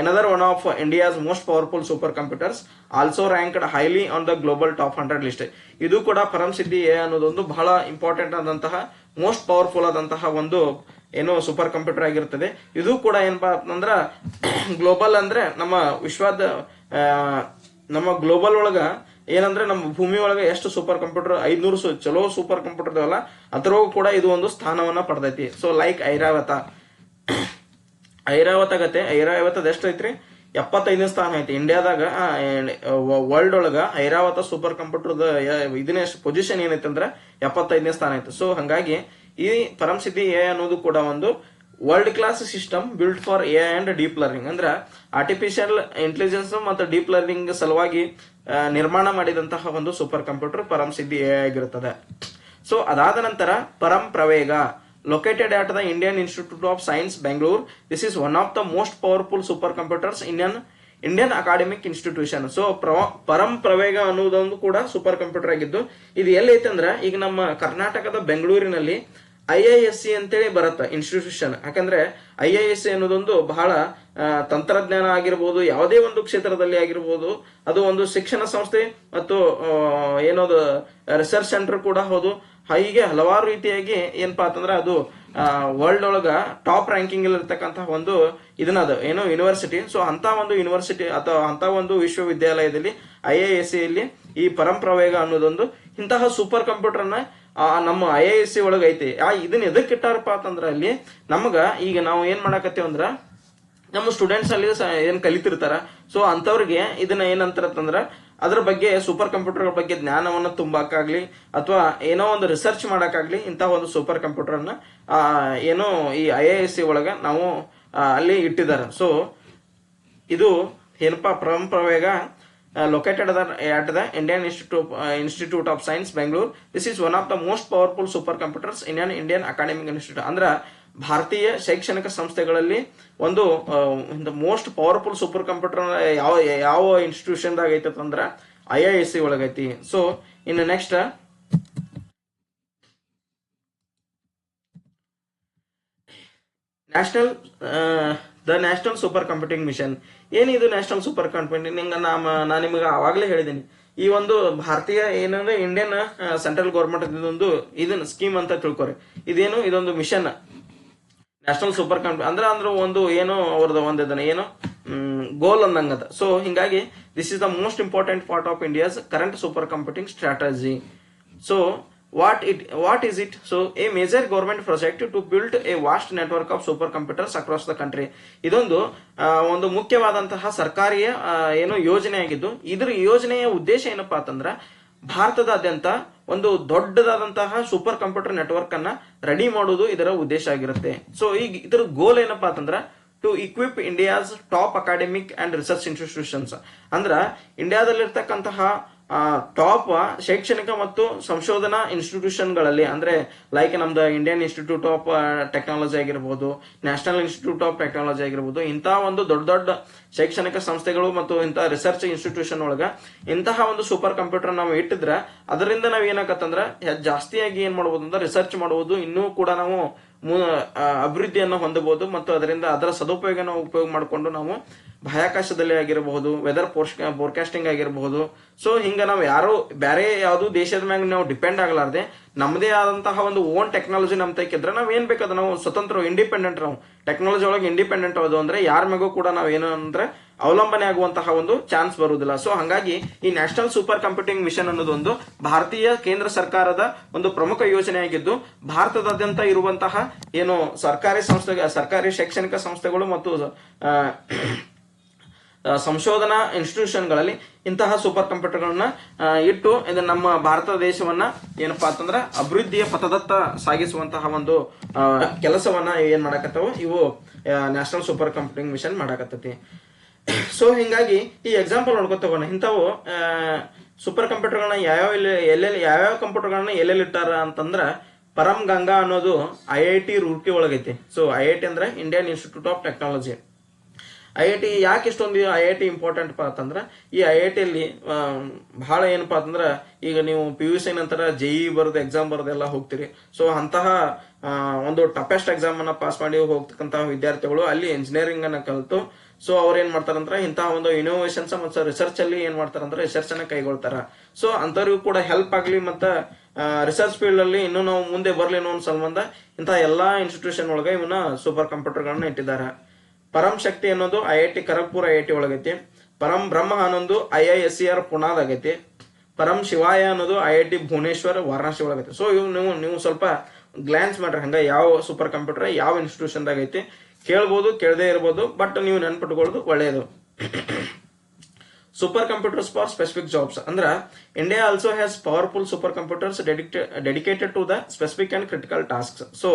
another one of India's most powerful supercomputers, also ranked highly on the global top 100 list. ಇದು ಕೂಡ ಪರಂ ಸಿದ್ಧಿ AI ಅನ್ನೋದೊಂದು ಬಹಳ ಇಂಪಾರ್ಟೆಂಟ್ ಆದಂತಹ ಮೋಸ್ಟ್ ಪವರ್ಫುಲ್ ಆದಂತಹ ಒಂದು ಏನೋ ಸೂಪರ್ ಕಂಪ್ಯೂಟರ್ ಆಗಿರ್ತದೆ. ಇದು ಕೂಡ ಏನಪ್ಪಾ ಅಂತಂದ್ರ ಗ್ಲೋಬಲ್ ಅಂದ್ರೆ ನಮ್ಮ ವಿಶ್ವದ ನಮ್ಮ ಗ್ಲೋಬಲ್ ಒಳಗ ಏನಂದ್ರೆ ನಮ್ಮ ಭೂಮಿ ಒಳಗ ಎಷ್ಟು ಸೂಪರ್ ಕಂಪ್ಯೂಟರ್ 500 ಚಲೋ ಸೂಪರ್ ಕಂಪ್ಯೂಟರ್ ಇದಾವಲ್ಲ ಅದ್ರೊಳಗೂ ಕೂಡ ಇದು ಒಂದು ಸ್ಥಾನವನ್ನ ಪಡೆದೈತಿ. ಸೊ ಲೈಕ್ ಐರಾವತ ಗತೆ ಐರಾವತದ ಎಷ್ಟು ಐತ್ರಿ, 75ನೇ ಸ್ಥಾನ ಐತಿ ಇಂಡಿಯಾದಾಗ. ವರ್ಲ್ಡ್ ಒಳಗ ಐರಾವತ ಸೂಪರ್ ಕಂಪ್ಯೂಟರ್ ಇದನ್ನ ಪೊಸಿಷನ್ ಏನೈತೆ ಅಂದ್ರೆ 75ನೇ ಸ್ಥಾನ ಐತಿ. ಸೊ ಹಂಗಾಗಿ ಈ ಪರಂ ಸಿದ್ಧಿ AI ಅನ್ನೋದು ಕೂಡ ಒಂದು world class system built for AI and deep learning ಅಂದ್ರ ಆರ್ಟಿಫಿಷಿಯಲ್ ಇಂಟೆಲಿಜೆನ್ಸ್ ಮತ್ತು ಡೀಪ್ ಲರ್ನಿಂಗ್ ಸಲುವಾಗಿ ನಿರ್ಮಾಣ ಮಾಡಿದಂತಹ ಒಂದು ಸೂಪರ್ ಕಂಪ್ಯೂಟರ್ ಪರಂ ಸಿದ್ಧಿ AI ಆಗಿರುತ್ತದೆ. ಸೊ ಅದಾದ ನಂತರ ಪರಂ ಪ್ರವೇಗ, located at the Indian Institute of Science, Bangalore. This is one of the most powerful supercomputers in an Indian academic institution. So Param Pravega ಅನ್ನೋದೊಂದು ಕೂಡ ಸೂಪರ್ ಕಂಪ್ಯೂಟರ್ ಆಗಿದ್ದು ಇದು ಎಲ್ಲಿ ಐತೆ ಅಂದ್ರ ಈಗ ನಮ್ಮ ಕರ್ನಾಟಕದ ಬೆಂಗಳೂರಿನಲ್ಲಿ IISc ಅಂತೇಳಿ ಬರುತ್ತೆ ಇನ್ಸ್ಟಿಟ್ಯೂಷನ್. ಯಾಕಂದ್ರೆ IISc ಅನ್ನೋದೊಂದು ಬಹಳ ತಂತ್ರಜ್ಞಾನ ಆಗಿರ್ಬೋದು, ಯಾವುದೇ ಒಂದು ಕ್ಷೇತ್ರದಲ್ಲಿ ಆಗಿರ್ಬೋದು, ಅದು ಒಂದು ಶಿಕ್ಷಣ ಸಂಸ್ಥೆ ಮತ್ತು ಏನೋದು ರಿಸರ್ಚ್ ಸೆಂಟರ್ ಕೂಡ ಹೌದು. ಹೀಗೆ ಹಲವಾರು ರೀತಿಯಾಗಿ ಏನಪ್ಪಾ ಅಂತಂದ್ರೆ ಅದು ವರ್ಲ್ಡ್ ಒಳಗ ಟಾಪ್ ರ್ಯಾಂಕಿಂಗ್ ಇರ್ತಕ್ಕಂತಹ ಒಂದು ಇದನ್ನದು ಏನೋ ಯೂನಿವರ್ಸಿಟಿ. ಸೊ ಅಂತ ಒಂದು ಯೂನಿವರ್ಸಿಟಿ ಅಥವಾ ಅಂತ ಒಂದು ವಿಶ್ವವಿದ್ಯಾಲಯದಲ್ಲಿ IISc ಇಲ್ಲಿ ಈ ಪರಂಪ್ರವೇಗ ಅನ್ನೋದೊಂದು ಇಂತಹ ಸೂಪರ್ ಕಂಪ್ಯೂಟರ್ನ ನಮ್ಮ IISc ಒಳಗ ಐತಿ. ಇದನ್ನ ಎದಕ್ಕೆ ಇಟ್ಟಾರಪ್ಪ ಅಂತಂದ್ರ ಅಲ್ಲಿ ನಮಗ ಈಗ ನಾವು ಏನ್ ಮಾಡಾಕತ್ತೀವಿ ಅಂದ್ರ ನಮ್ಮ ಸ್ಟೂಡೆಂಟ್ಸ್ ಅಲ್ಲಿ ಏನ್ ಕಲಿತಿರ್ತಾರ, ಸೊ ಅಂತವ್ರಿಗೆ ಇದನ್ನ ಏನಂತಾರಂದ್ರ ಅದ್ರ ಬಗ್ಗೆ ಸೂಪರ್ ಕಂಪ್ಯೂಟರ್ ಬಗ್ಗೆ ಜ್ಞಾನವನ್ನ ತುಂಬಾಕಾಗ್ಲಿ ಅಥವಾ ಏನೋ ಒಂದು ರಿಸರ್ಚ್ ಮಾಡಕ್ಕಾಗ್ಲಿ ಇಂತಹ ಒಂದು ಸೂಪರ್ ಕಂಪ್ಯೂಟರ್ ಅನ್ನ ಏನೋ ಈ IISc ಒಳಗ ನಾವು ಅಲ್ಲಿ ಇಟ್ಟಿದ್ದಾರೆ. ಸೊ ಇದು ಏನಪ್ಪಾ ಪರಂಪ್ರವೇಗ located at the Indian Institute of Science, Bangalore. This is one of the most powerful supercomputers in an Indian academic institute. ಅಂದ್ರ ಭಾರತೀಯ ಶೈಕ್ಷಣಿಕ ಸಂಸ್ಥೆಗಳಲ್ಲಿ ಒಂದು ಮೋಸ್ಟ್ ಪವರ್ಫುಲ್ ಸೂಪರ್ ಕಂಪ್ಯೂಟರ್ ಯಾವ ಇನ್ಸ್ಟಿಟ್ಯೂಷನ್ ದಾಗ ಐತಿ ಅಂದ್ರ IISc ಒಳಗೈತಿ. ಸೊ ಇನ್ನು next national super computing mission. ಏನಿದು ನ್ಯಾಷನಲ್ ಸೂಪರ್ ಕಂಪ್ಯೂಟಿಂಗ್? ನಾನು ನಿಮಗೆ ಆವಾಗಲೇ ಹೇಳಿದ್ದೀನಿ, ಈ ಒಂದು ಭಾರತೀಯ ಏನಂದ್ರೆ ಇಂಡಿಯನ್ ಸೆಂಟ್ರಲ್ ಗೌರ್ಮೆಂಟ್ ಇದನ್ನ ಸ್ಕೀಮ್ ಅಂತ ತಿಳ್ಕೊರಿ. ಇದೊಂದು ಮಿಷನ್ ನ್ಯಾಷನಲ್ ಸೂಪರ್ ಕಂಪ್ಯೂಟರ್ ಅಂದ್ರೆ ಒಂದು ಏನೋ ಅವ್ರದ್ದು ಒಂದು ಇದನ್ನ ಏನು ಗೋಲ್ ಅಂದಂಗದ. ಸೊ ಹಿಂಗಾಗಿ this is the most important part of India's current super computing strategy. So what is it? So a major government project to build a vast network of supercomputers across the country. ಒಂದು ಮುಖ್ಯವಾದಂತಹ ಸರ್ಕಾರಿಯ ಏನೋ ಯೋಜನೆ ಆಗಿದ್ದು, ಇದರ ಯೋಜನೆಯ ಉದ್ದೇಶ ಏನಪ್ಪಾ ಅಂತಂದ್ರ ಭಾರತದಾದ್ಯಂತ ಒಂದು ದೊಡ್ಡದಾದಂತಹ ಸೂಪರ್ ಕಂಪ್ಯೂಟರ್ ನೆಟ್ವರ್ಕ್ ಅನ್ನ ರೆಡಿ ಮಾಡುವುದು ಇದರ ಉದ್ದೇಶ ಆಗಿರುತ್ತೆ. ಸೊ ಈಗ ಇದರ ಗೋಲ್ ಏನಪ್ಪಾ ಅಂತಂದ್ರ to equip India's top academic and research institutions. ಅಂದ್ರ ಇಂಡಿಯಾದಲ್ಲಿರ್ತಕ್ಕಂತಹ ಟಾಪ್ ಶೈಕ್ಷಣಿಕ ಮತ್ತು ಸಂಶೋಧನಾ ಇನ್ಸ್ಟಿಟ್ಯೂಷನ್ಗಳಲ್ಲಿ ಅಂದ್ರೆ ಲೈಕ್ ನಮ್ದು ಇಂಡಿಯನ್ ಇನ್ಸ್ಟಿಟ್ಯೂಟ್ ಆಫ್ ಟೆಕ್ನಾಲಜಿ ಆಗಿರ್ಬೋದು, ನ್ಯಾಷನಲ್ ಇನ್ಸ್ಟಿಟ್ಯೂಟ್ ಆಫ್ ಟೆಕ್ನಾಲಜಿ ಆಗಿರ್ಬೋದು, ಇಂತಹ ಒಂದು ದೊಡ್ಡ ದೊಡ್ಡ ಶೈಕ್ಷಣಿಕ ಸಂಸ್ಥೆಗಳು ಮತ್ತು ಇಂತಹ ರಿಸರ್ಚ್ ಇನ್ಸ್ಟಿಟ್ಯೂಷನ್ ಒಳಗ ಇಂತಹ ಒಂದು ಸೂಪರ್ ಕಂಪ್ಯೂಟರ್ ನಾವು ಇಟ್ಟಿದ್ರ ಅದರಿಂದ ನಾವ್ ಏನಾಗತ್ತಂದ್ರ ಜಾಸ್ತಿಯಾಗಿ ಏನ್ ಮಾಡಬಹುದು ಅಂದ್ರೆ ರಿಸರ್ಚ್ ಮಾಡಬಹುದು, ಇನ್ನೂ ಕೂಡ ನಾವು ಅಭಿವೃದ್ಧಿಯನ್ನು ಹೊಂದಬಹುದು ಮತ್ತು ಅದರಿಂದ ಅದರ ಸದುಪಯೋಗ ಉಪಯೋಗ ಮಾಡಿಕೊಂಡು ನಾವು ಬಾಹ್ಯಾಕಾಶದಲ್ಲಿ ಆಗಿರಬಹುದು, ವೆದರ್ ಫೋರ್ಕಾಸ್ಟಿಂಗ್ ಆಗಿರಬಹುದು. ಸೊ ಹಿಂಗ ನಾವು ಯಾರು ಬೇರೆ ಯಾವ್ದು ದೇಶದ ಮ್ಯಾಗ ನಾವು ಡಿಪೆಂಡ್ ಆಗಲಾರ್ದೆ ನಮ್ಮದೇ ಆದಂತಹ ಒಂದು ಓನ್ ಟೆಕ್ನಾಲಜಿ ನಮ್ ತೈಕಿದ್ರೆ ನಾವ್ ಏನ್ ಬೇಕಾದ ನಾವು ಸ್ವತಂತ್ರ ಇಂಡಿಪೆಂಡೆಂಟ್, ನಾವು ಟೆಕ್ನಾಲಜಿ ಒಳಗೆ ಇಂಡಿಪೆಂಡೆಂಟ್ ಅದು ಅಂದ್ರೆ ಯಾರ ಮ್ಯಾಗೂ ಕೂಡ ನಾವ್ ಏನು ಅಂದ್ರೆ ಅವಲಂಬನೆ ಆಗುವಂತಹ ಒಂದು ಚಾನ್ಸ್ ಬರುವುದಿಲ್ಲ. ಸೊ ಹಂಗಾಗಿ ಈ ನ್ಯಾಷನಲ್ ಸೂಪರ್ ಕಂಪ್ಯೂಟಿಂಗ್ ಮಿಷನ್ ಅನ್ನೋದೊಂದು ಭಾರತೀಯ ಕೇಂದ್ರ ಸರ್ಕಾರದ ಒಂದು ಪ್ರಮುಖ ಯೋಜನೆ ಆಗಿದ್ದು, ಭಾರತದಾದ್ಯಂತ ಇರುವಂತಹ ಏನು ಸರ್ಕಾರಿ ಶೈಕ್ಷಣಿಕ ಸಂಸ್ಥೆಗಳು ಮತ್ತು ಸಂಶೋಧನಾ ಇನ್ಸ್ಟಿಟ್ಯೂಷನ್ಗಳಲ್ಲಿ ಇಂತಹ ಸೂಪರ್ ಕಂಪ್ಯೂಟರ್ಗಳನ್ನ ಇಟ್ಟು ಇದು ನಮ್ಮ ಭಾರತ ದೇಶವನ್ನ ಏನಪ್ಪಾ ಅಂತಂದ್ರ ಅಭಿವೃದ್ಧಿಯ ಪಥದತ್ತ ಸಾಗಿಸುವಂತಹ ಒಂದು ಕೆಲಸವನ್ನ ಏನ್ ಮಾಡಾಕತ್ತವು ಇವು ನ್ಯಾಷನಲ್ ಸೂಪರ್ ಕಂಪ್ಯೂಟಿಂಗ್ ಮಿಷನ್ ಮಾಡಾಕತ್ತೈತಿ. ಸೊ ಹಿಂಗಾಗಿ ಈ ಎಕ್ಸಾಂಪಲ್ ನೋಡ್ಕೊತ ಹೋಗೋಣ. ಇಂಥವು ಸೂಪರ್ ಕಂಪ್ಯೂಟರ್ಗಳನ್ನ ಯಾವ್ಯಾವ ಕಂಪ್ಯೂಟರ್ಗಳನ್ನ ಎಲ್ಲೆಲ್ಲಿ ಇಟ್ಟಾರ ಅಂತಂದ್ರ ಪರಂ ಗಂಗಾ ಅನ್ನೋದು IIT ರೂರ್ಕಿ ಒಳಗೈತಿ. ಸೊ IIT ಅಂದ್ರೆ Indian institute of technology. IIT ಯಾಕೆ ಇಷ್ಟೊಂದು IIT ಇಂಪಾರ್ಟೆಂಟ್ ಪಾ ಅಂತಂದ್ರ ಈ IIT ಅಲ್ಲಿ ಬಹಳ ಏನಪ್ಪಾ ಅಂತಂದ್ರ ಈಗ ನೀವು PUC ನಂತರ JEE ಬರೋದು ಎಕ್ಸಾಮ್ ಬರೋದೆಲ್ಲ ಹೋಗ್ತೀರಿ. ಸೊ ಅಂತಹ ಒಂದು ಟಫೆಸ್ಟ್ ಎಕ್ಸಾಮ್ ಅನ್ನ ಪಾಸ್ ಮಾಡಿ ಹೋಗ್ತಕ್ಕಂತಹ ವಿದ್ಯಾರ್ಥಿಗಳು ಅಲ್ಲಿ ಇಂಜಿನಿಯರಿಂಗ್ ಅನ್ನ ಕಲಿತು ಸೊ ಅವ್ರ ಏನ್ ಮಾಡ್ತಾರಂದ್ರ ಇಂತಹ ಒಂದು ಇನೋವೇಷನ್ಸ್ ಮತ್ತು ರಿಸರ್ಚ್ ಅಲ್ಲಿ ಏನ್ ಮಾಡ್ತಾರಂದ್ರ ರಿಸರ್ಚ್ ಅನ್ನ ಕೈಗೊಳ್ತಾರ. ಸೊ ಅಂತವ್ರಿಗೂ ಕೂಡ ಹೆಲ್ಪ್ ಆಗ್ಲಿ ಮತ್ತ ರಿಸರ್ಚ್ ಫೀಲ್ಡ್ ಅಲ್ಲಿ ಇನ್ನೂ ನಾವು ಮುಂದೆ ಬರ್ಲಿ ಅನ್ನೋ ಒಂದು ಸಂಬಂಧ ಇಂತಹ ಎಲ್ಲಾ ಇನ್ಸ್ಟಿಟ್ಯೂಷನ್ ಒಳಗೆ ಇವನ್ನ ಸೂಪರ್ ಕಂಪ್ಯೂಟರ್ ಗಳನ್ನ ಇಟ್ಟಿದ್ದಾರೆ. ಪರಂ ಶಕ್ತಿ ಅನ್ನೋದು IIT ಖರಗ್ಪುರ್ IIT ಒಳಗೈತಿ. ಪರಂ ಬ್ರಹ್ಮ ಅನ್ನೋದು IISER ಪುಣಾದಾಗೈತಿ. ಪರಂ ಶಿವಾಯ ಅನ್ನೋದು IIT ಭುವನೇಶ್ವರ್ ವಾರಣಾಸಿ ಒಳಗೈತಿ. ಸೊ ಇವ್ ನೀವು ಸ್ವಲ್ಪ ಗ್ಲಾನ್ಸ್ ಮಾಡ್ರಿ ಹಂಗ ಯಾವ ಸೂಪರ್ ಕಂಪ್ಯೂಟರ್ ಯಾವ ಇನ್ಸ್ಟಿಟ್ಯೂಷನ್ ದಾಗ ಐತಿ ಕೇಳ್ಬೋದು, ಕೇಳದೇ ಇರ್ಬೋದು, ಬಟ್ ನೀವು ನೆನ್ಪಿಟ್ಕೊಳ್ಳೋದು ಒಳ್ಳೆಯದು. Super computers for specific jobs ಅಂದ್ರ India also has powerful super computers dedicated to the specific and critical tasks. So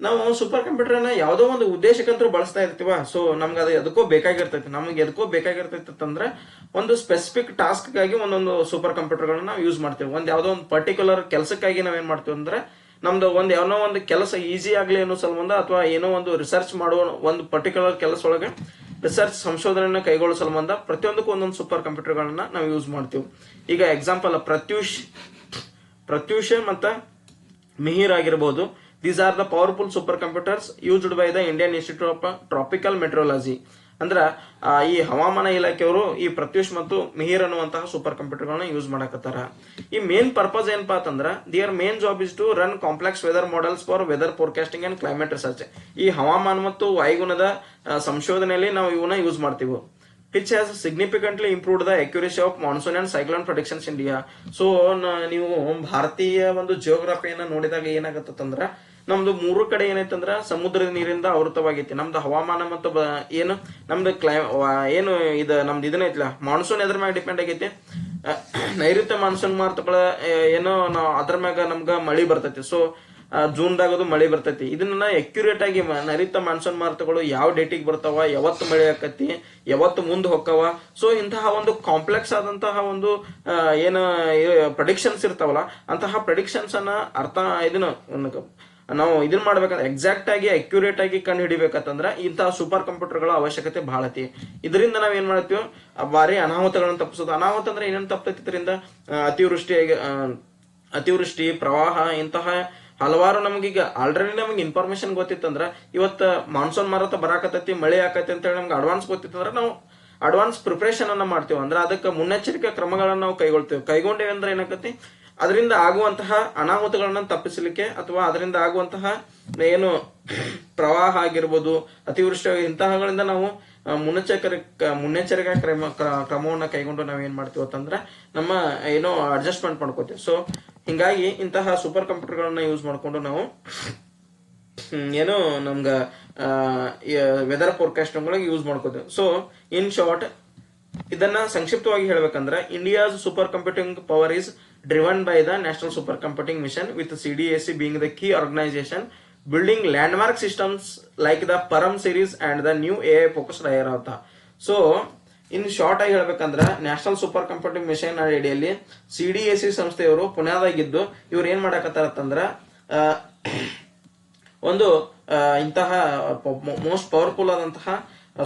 ನಾವು ಸೂಪರ್ ಕಂಪ್ಯೂಟರ್ ನ ಯಾವ್ದೋ ಒಂದು ಉದ್ದೇಶಕ್ಕಂತೂ ಬಳಸ್ತಾ ಇರ್ತೀವ. ಸೊ ನಮ್ಗೆ ಅದು ಎದಕ್ಕೋ ಬೇಕಾಗಿರ್ತೈತಿ. ನಮ್ಗೆ ಎದಕ್ಕೋ ಬೇಕಾಗಿರ್ತೈತಿ ಅಂದ್ರೆ ಒಂದು ಸ್ಪೆಸಿಫಿಕ್ ಟಾಸ್ಕ್ ಗಾಗಿ ಒಂದೊಂದು ಸೂಪರ್ ಕಂಪ್ಯೂಟರ್ ಗಳನ್ನ ನಾವು ಯೂಸ್ ಮಾಡ್ತೀವಿ. ಯಾವ್ದೋ ಒಂದು ಪರ್ಟಿಕ್ಯುಲರ್ ಕೆಲಸಕ್ಕಾಗಿ ನಾವೇನ್ ಮಾಡ್ತೀವಿ ಅಂದ್ರೆ ನಮ್ದು ಏನೋ ಒಂದು ಕೆಲಸ ಈಸಿ ಆಗ್ಲಿ ಅನ್ನೋ ಸಂಬಂಧ ಅಥವಾ ಏನೋ ಒಂದು ರಿಸರ್ಚ್ ಮಾಡುವ ಒಂದು ಪರ್ಟಿಕ್ಯುಲರ್ ಕೆಲಸ ಒಳಗೆ ರಿಸರ್ಚ್ ಸಂಶೋಧನೆಯನ್ನ ಕೈಗೊಳ್ಳೋ ಸಂಬಂಧ ಪ್ರತಿಯೊಂದಕ್ಕೂ ಒಂದೊಂದು ಸೂಪರ್ ಕಂಪ್ಯೂಟರ್ ಗಳನ್ನ ನಾವು ಯೂಸ್ ಮಾಡ್ತೀವಿ. ಈಗ ಎಕ್ಸಾಂಪಲ್ ಪ್ರತ್ಯೂಷ್ ಮತ್ತ ಮಿಹಿರ್ ಆಗಿರಬಹುದು. These are the powerful super computers used by the Indian institute of tropical metrology. ಅಂದ್ರ ಈ ಹವಾಮಾನ ಇಲಾಖೆಯವರು ಈ ಪ್ರತ್ಯೂಷ್ ಮತ್ತು ಮಿಹಿರ್ ಅನ್ನುವಂತಹ ಸೂಪರ್ ಕಂಪ್ಯೂಟರ್ಗಳನ್ನ ಯೂಸ್ ಮಾಡಕತ್ತಾರ. ಈ ಮೇನ್ ಪರ್ಪಸ್ ಏನಪ್ಪಾ ಅಂತಂದ್ರ their main job is to run complex weather models for weather forecasting and climate research. ಈ ಹವಾಮಾನ ಮತ್ತು ವಾಯುಗುಣದ ಸಂಶೋಧನೆಯಲ್ಲಿ ನಾವು ಇವನ್ನ ಯೂಸ್ ಮಾಡ್ತೀವಿ. Which has significantly improved the accuracy of monsoon and cyclone productions India. So ನೀವು ಭಾರತೀಯ ಒಂದು ಜಿಯೋಗ್ರಫಿಯನ್ನ ನೋಡಿದಾಗ ಏನಾಗತ್ತಂದ್ರ ನಮ್ದು 3 ಕಡೆ ಏನೈತಂದ್ರ ಸಮುದ್ರದ ನೀರಿಂದ ಆವೃತವಾಗೈತಿ. ನಮ್ದು ಹವಾಮಾನ ಮತ್ತು ಏನು ನಮ್ದು ಏನು ಇದು ನಮ್ದು ಇದನ್ನೈತಿಲ್ಲ ಮಾನ್ಸೂನ್ ಎದ್ರ ಮ್ಯಾಗ ಡಿಪೆಂಡ್ ಆಗೈತಿ. ನೈಋತ್ಯ ಮಾನ್ಸೂನ್ ಮಾರುತಗಳ ಏನೋ ನಾವು ಅದ್ರ ಮ್ಯಾಗ ನಮ್ಗ ಮಳಿ ಬರ್ತೈತಿ. ಸೊ ಜೂನ್ದಾಗದು ಮಳಿ ಬರ್ತೈತಿ. ಇದನ್ನ ಅಕ್ಯುರೇಟ್ ಆಗಿ ನೈಋತ್ಯ ಮಾನ್ಸೂನ್ ಮಾರುತಗಳು ಯಾವ ಡೇಟಿಗೆ ಬರ್ತಾವ, ಯಾವತ್ತು ಮಳಿ ಆಕತಿ, ಯಾವತ್ತು ಮುಂದೆ ಹೊಕ್ಕವ. ಸೊ ಇಂತಹ ಒಂದು ಕಾಂಪ್ಲೆಕ್ಸ್ ಆದಂತಹ ಒಂದು ಏನು ಪ್ರಡಿಕ್ಷನ್ಸ್ ಇರ್ತಾವಲ್ಲ, ಅಂತಹ ಪ್ರಡಿಕ್ಷನ್ಸ್ ಅನ್ನ ನಾವು ಇದನ್ನ ಮಾಡ್ಬೇಕಂದ್ರೆ ಎಕ್ಸಾಕ್ಟ್ ಆಗಿ ಅಕ್ಯುರೇಟ್ ಆಗಿ ಕಂಡು ಹಿಡಿಬೇಕಂತಂದ್ರ ಇಂತಹ ಸೂಪರ್ ಕಂಪ್ಯೂಟರ್ಗಳ ಅವಶ್ಯಕತೆ ಬಹಳ ಐತಿ. ಇದರಿಂದ ನಾವ್ ಏನ್ ಮಾಡ್ತೀವಿ, ಬಾರಿ ಅನಾಹುತಗಳನ್ನ ತಪ್ಪಿಸೋದು. ಅನಾಹುತ ಅಂದ್ರೆ ಏನೇನ್ ತಪ್ಪತೈತಿ, ಇದರಿಂದ ಅತಿವೃಷ್ಟಿ, ಪ್ರವಾಹ, ಇಂತಹ ಹಲವಾರು ನಮ್ಗೀಗ ಆಲ್ರೆಡಿ ನಮ್ಗೆ ಇನ್ಫಾರ್ಮೇಶನ್ ಗೊತ್ತಿತ್ತಂದ್ರ ಇವತ್ತು ಮಾನ್ಸೂನ್ ಮಾರುತ ಬರಾಕತೈತಿ, ಮಳೆ ಆಕತಿ ಅಂತ ಹೇಳಿ ನಮ್ಗೆ ಅಡ್ವಾನ್ಸ್ ಗೊತ್ತಿತ್ತಂದ್ರ ನಾವು ಅಡ್ವಾನ್ಸ್ ಪ್ರಿಪರೇಷನ್ ಅನ್ನ ಮಾಡ್ತೀವಿ. ಅಂದ್ರೆ ಅದಕ್ಕೆ ಮುನ್ನೆಚ್ಚರಿಕೆ ಕ್ರಮಗಳನ್ನ ನಾವು ಕೈಗೊಂಡೇವೆ ಅಂದ್ರೆ ಏನಾಕತಿ, ಅದರಿಂದ ಆಗುವಂತಹ ಅನಾಹುತಗಳನ್ನ ತಪ್ಪಿಸಲಿಕ್ಕೆ ಅಥವಾ ಅದರಿಂದ ಆಗುವಂತಹ ಏನು ಪ್ರವಾಹ ಆಗಿರ್ಬೋದು, ಅತಿವೃಷ್ಟಿ, ಇಂತಹಗಳಿಂದ ನಾವು ಮುನ್ನೆಚ್ಚರಿಕಾ ಕ್ರಮವನ್ನ ಕೈಗೊಂಡು ನಾವ್ ಏನ್ ಮಾಡ್ತೀವಿ ಅಂತಂದ್ರ ನಮ್ಮ ಏನೋ ಅಡ್ಜಸ್ಟ್ಮೆಂಟ್ ಮಾಡ್ಕೋತೀವಿ. ಸೊ ಹಿಂಗಾಗಿ ಇಂತಹ ಸೂಪರ್ ಕಂಪ್ಯೂಟರ್ಗಳನ್ನ ಯೂಸ್ ಮಾಡ್ಕೊಂಡು ನಾವು ಏನೋ ನಮ್ಗ ವೆದರ್ ಫೋರ್ಕಾಸ್ಟಿಂಗ್ ಯೂಸ್ ಮಾಡ್ಕೋತೀವಿ. ಸೊ ಇನ್ ಶಾರ್ಟ್ ಇದನ್ನ ಸಂಕ್ಷಿಪ್ತವಾಗಿ ಹೇಳ್ಬೇಕಂದ್ರೆ India's super computing power is driven by the National Supercomputing Mission with CDAC being the key organization building landmark systems like the Param series and the new AI focused IRATA. So in short ಆಗಿ ಹೇಳ್ಬೇಕಂದ್ರ national super computing mission ಅಡಿಯಲ್ಲಿ CDAC ಸಂಸ್ಥೆಯವರು ಪುಣೆದಾಗಿದ್ದು ಇವ್ರು ಏನ್ ಮಾಡಕತ್ತಾರಂದ್ರ ಒಂದು ಇಂತಹ most powerful ಆದಂತಹ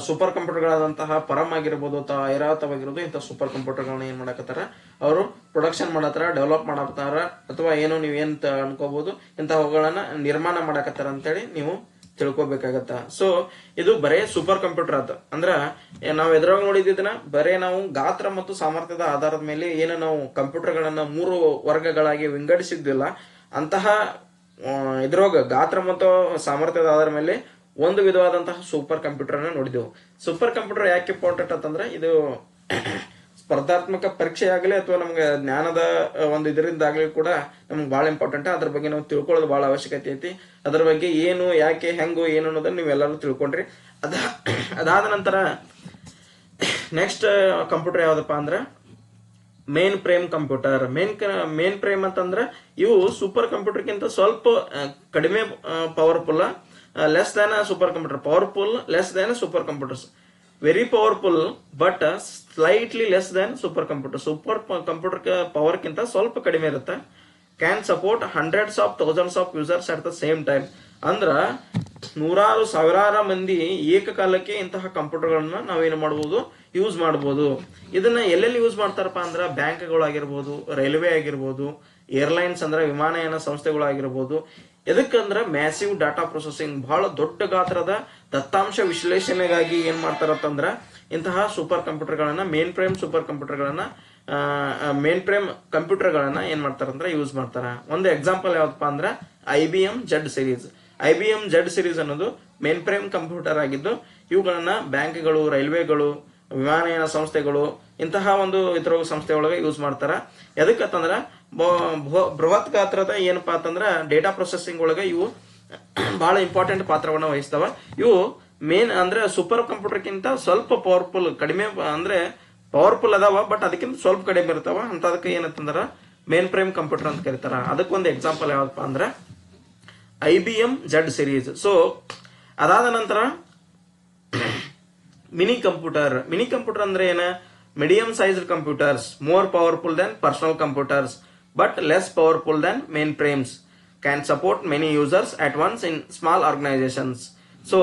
super ಕಂಪ್ಯೂಟರ್ಗಳಾದಂತಹ Param ಆಗಿರ್ಬೋದು, ಐರಾವತವಾಗಿರ್ಬೋದು, ಇಂತಹ ಸೂಪರ್ ಕಂಪ್ಯೂಟರ್ಗಳನ್ನ ಏನ್ ಮಾಡಕತ್ತಾರ, ಅವರು ಪ್ರೊಡಕ್ಷನ್ ಮಾಡತ್ತಾರ, ಡೆವಲಪ್ ಮಾಡತ್ತಾರ, ಅಥವಾ ಏನೋ ನೀವ್ ಏನ್ ಅನ್ಕೋಬಹುದು, ಇಂತಹವುಗಳನ್ನ ನಿರ್ಮಾಣ ಮಾಡಕತ್ತಾರ ಅಂತೇಳಿ ನೀವು ತಿಳ್ಕೊಬೇಕಾಗತ್ತ. ಸೊ ಇದು ಬರೇ ಸೂಪರ್ ಕಂಪ್ಯೂಟರ್ ಆತ. ಅಂದ್ರ ನಾವ್ ಎದ್ರಾಗ ನೋಡಿದ್ದನ್ನ ಬರೇ ನಾವು ಗಾತ್ರ ಮತ್ತು ಸಾಮರ್ಥ್ಯದ ಆಧಾರದ ಮೇಲೆ ಏನು ನಾವು ಕಂಪ್ಯೂಟರ್ಗಳನ್ನ 3 ವರ್ಗಗಳಾಗಿ ವಿಂಗಡಿಸಿದ್ವಿಲ್ಲ, ಅಂತಹ ಇದ್ರೊಳಗ ಗಾತ್ರ ಮತ್ತು ಸಾಮರ್ಥ್ಯದ ಆಧಾರದ ಮೇಲೆ ಒಂದು ವಿಧವಾದಂತಹ ಸೂಪರ್ ಕಂಪ್ಯೂಟರ್ ಅನ್ನ ನೋಡಿದೆವು. ಸೂಪರ್ ಕಂಪ್ಯೂಟರ್ ಯಾಕೆ ಇಂಪಾರ್ಟೆಂಟ್ ಅಂತಂದ್ರೆ ಇದು ಸ್ಪರ್ಧಾತ್ಮಕ ಪರೀಕ್ಷೆ ಆಗಲಿ ಅಥವಾ ನಮ್ಗೆ ಜ್ಞಾನದ ಒಂದು ಇದರಿಂದಾಗ್ಲಿ ಕೂಡ ನಮ್ಗೆ ಬಹಳ ಇಂಪಾರ್ಟೆಂಟ್. ಅದ್ರ ಬಗ್ಗೆ ನಾವು ತಿಳ್ಕೊಳ್ಳೋದು ಬಹಳ ಅವಶ್ಯಕತೆ ಐತಿ. ಅದ್ರ ಬಗ್ಗೆ ಏನು, ಯಾಕೆ, ಹೆಂಗು, ಏನು ಅನ್ನೋದನ್ನ ನೀವೆಲ್ಲರೂ ತಿಳ್ಕೊಂಡ್ರಿ. ಅದಾದ ನಂತರ ನೆಕ್ಸ್ಟ್ ಕಂಪ್ಯೂಟರ್ ಯಾವ್ದಪ್ಪ ಅಂದ್ರ main frame computer. Main frame ಅಂತಂದ್ರ ಇವು ಸೂಪರ್ ಕಂಪ್ಯೂಟರ್ಗಿಂತ ಸ್ವಲ್ಪ ಕಡಿಮೆ powerful, less than a supercomputer, powerful less than a supercomputers, very powerful but slightly less than supercomputer. Supercomputer power ಕಿಂತ ಸ್ವಲ್ಪ ಕಡಿಮೆ ಇರುತ್ತೆ. Can support hundreds of thousands of users at the same time. ಅಂದ್ರ ನೂರಾರು ಸಾವಿರಾರು ಮಂದಿ ಏಕಕಾಲಕ್ಕೆ ಇಂತಹ ಕಂಪ್ಯೂಟರ್ಗಳನ್ನ ನಾವೇನು ಮಾಡಬಹುದು, ಯೂಸ್ ಮಾಡಬಹುದು. ಇದನ್ನ ಎಲ್ಲೆಲ್ಲಿ ಯೂಸ್ ಮಾಡ್ತಾರಪ್ಪ ಅಂದ್ರ ಬ್ಯಾಂಕ್ಗಳಾಗಿರ್ಬೋದು, ರೈಲ್ವೆ ಆಗಿರ್ಬೋದು, ಏರ್ಲೈನ್ಸ್ ಅಂದ್ರೆ ವಿಮಾನಯಾನ ಸಂಸ್ಥೆಗಳಾಗಿರ್ಬೋದು. ಎದಕ್ಕಂದ್ರ ಮ್ಯಾಸಿವ್ ಡಾಟಾ ಪ್ರೊಸೆಸಿಂಗ್, ಬಹಳ ದೊಡ್ಡ ಗಾತ್ರದ ದತ್ತಾಂಶ ವಿಶ್ಲೇಷಣೆಗಾಗಿ ಏನ್ ಮಾಡ್ತಾರತ್ತಂದ್ರ ಇಂತಹ ಸೂಪರ್ ಕಂಪ್ಯೂಟರ್ಗಳನ್ನ ಮೇನ್ ಫ್ರೇಮ್ ಕಂಪ್ಯೂಟರ್ಗಳನ್ನ ಏನ್ ಮಾಡ್ತಾರಂದ್ರ ಯೂಸ್ ಮಾಡ್ತಾರ. ಒಂದು ಎಕ್ಸಾಂಪಲ್ ಯಾವ್ದಪ್ಪ ಅಂದ್ರ IBM Z series. IBM Z series ಅನ್ನೋದು ಮೇನ್ ಫ್ರೇಮ್ ಕಂಪ್ಯೂಟರ್ ಆಗಿದ್ದು ಇವುಗಳನ್ನ ಬ್ಯಾಂಕ್ಗಳು, ರೈಲ್ವೆಗಳು, ವಿಮಾನಯಾನ ಸಂಸ್ಥೆಗಳು, ಇಂತಹ ಒಂದು ಇತರ ಸಂಸ್ಥೆ ಒಳಗೆ ಯೂಸ್ ಮಾಡ್ತಾರ. ಎದಕ್ಕಂತಂದ್ರ ಬೃಹತ್ ಗಾತ್ರದ ಏನಪ್ಪಾ ಅಂತಂದ್ರ ಡೇಟಾ ಪ್ರೊಸೆಸಿಂಗ್ ಒಳಗೆ ಇವು ಬಹಳ ಇಂಪಾರ್ಟೆಂಟ್ ಪಾತ್ರವನ್ನ ವಹಿಸ್ತಾವ. ಇವು ಮೇನ್ ಅಂದ್ರೆ ಸೂಪರ್ ಕಂಪ್ಯೂಟರ್ಗಿಂತ ಸ್ವಲ್ಪ ಪವರ್ಫುಲ್, ಕಡಿಮೆ ಅಂದ್ರೆ ಪವರ್ಫುಲ್ ಅದಾವ, ಬಟ್ ಅದಕ್ಕಿಂತ ಸ್ವಲ್ಪ ಕಡಿಮೆ ಇರ್ತಾವ. ಅಂತದಕ್ಕೆ ಏನಂತಂದ್ರ ಮೇನ್ ಫ್ರೇಮ್ ಕಂಪ್ಯೂಟರ್ ಅಂತ ಕರೀತಾರ. ಅದಕ್ಕೊಂದು ಎಕ್ಸಾಂಪಲ್ ಯಾವ್ದಪ್ಪ ಅಂದ್ರ IBM Z ಸೀರೀಸ್. ಸೊ ಅದಾದ ನಂತರ ಮಿನಿ ಕಂಪ್ಯೂಟರ್ ಅಂದ್ರೆ ಏನ, medium sized computers, more powerful Dhan personal computers but less powerful Dhan main frames, can support many users at once in small organisations. So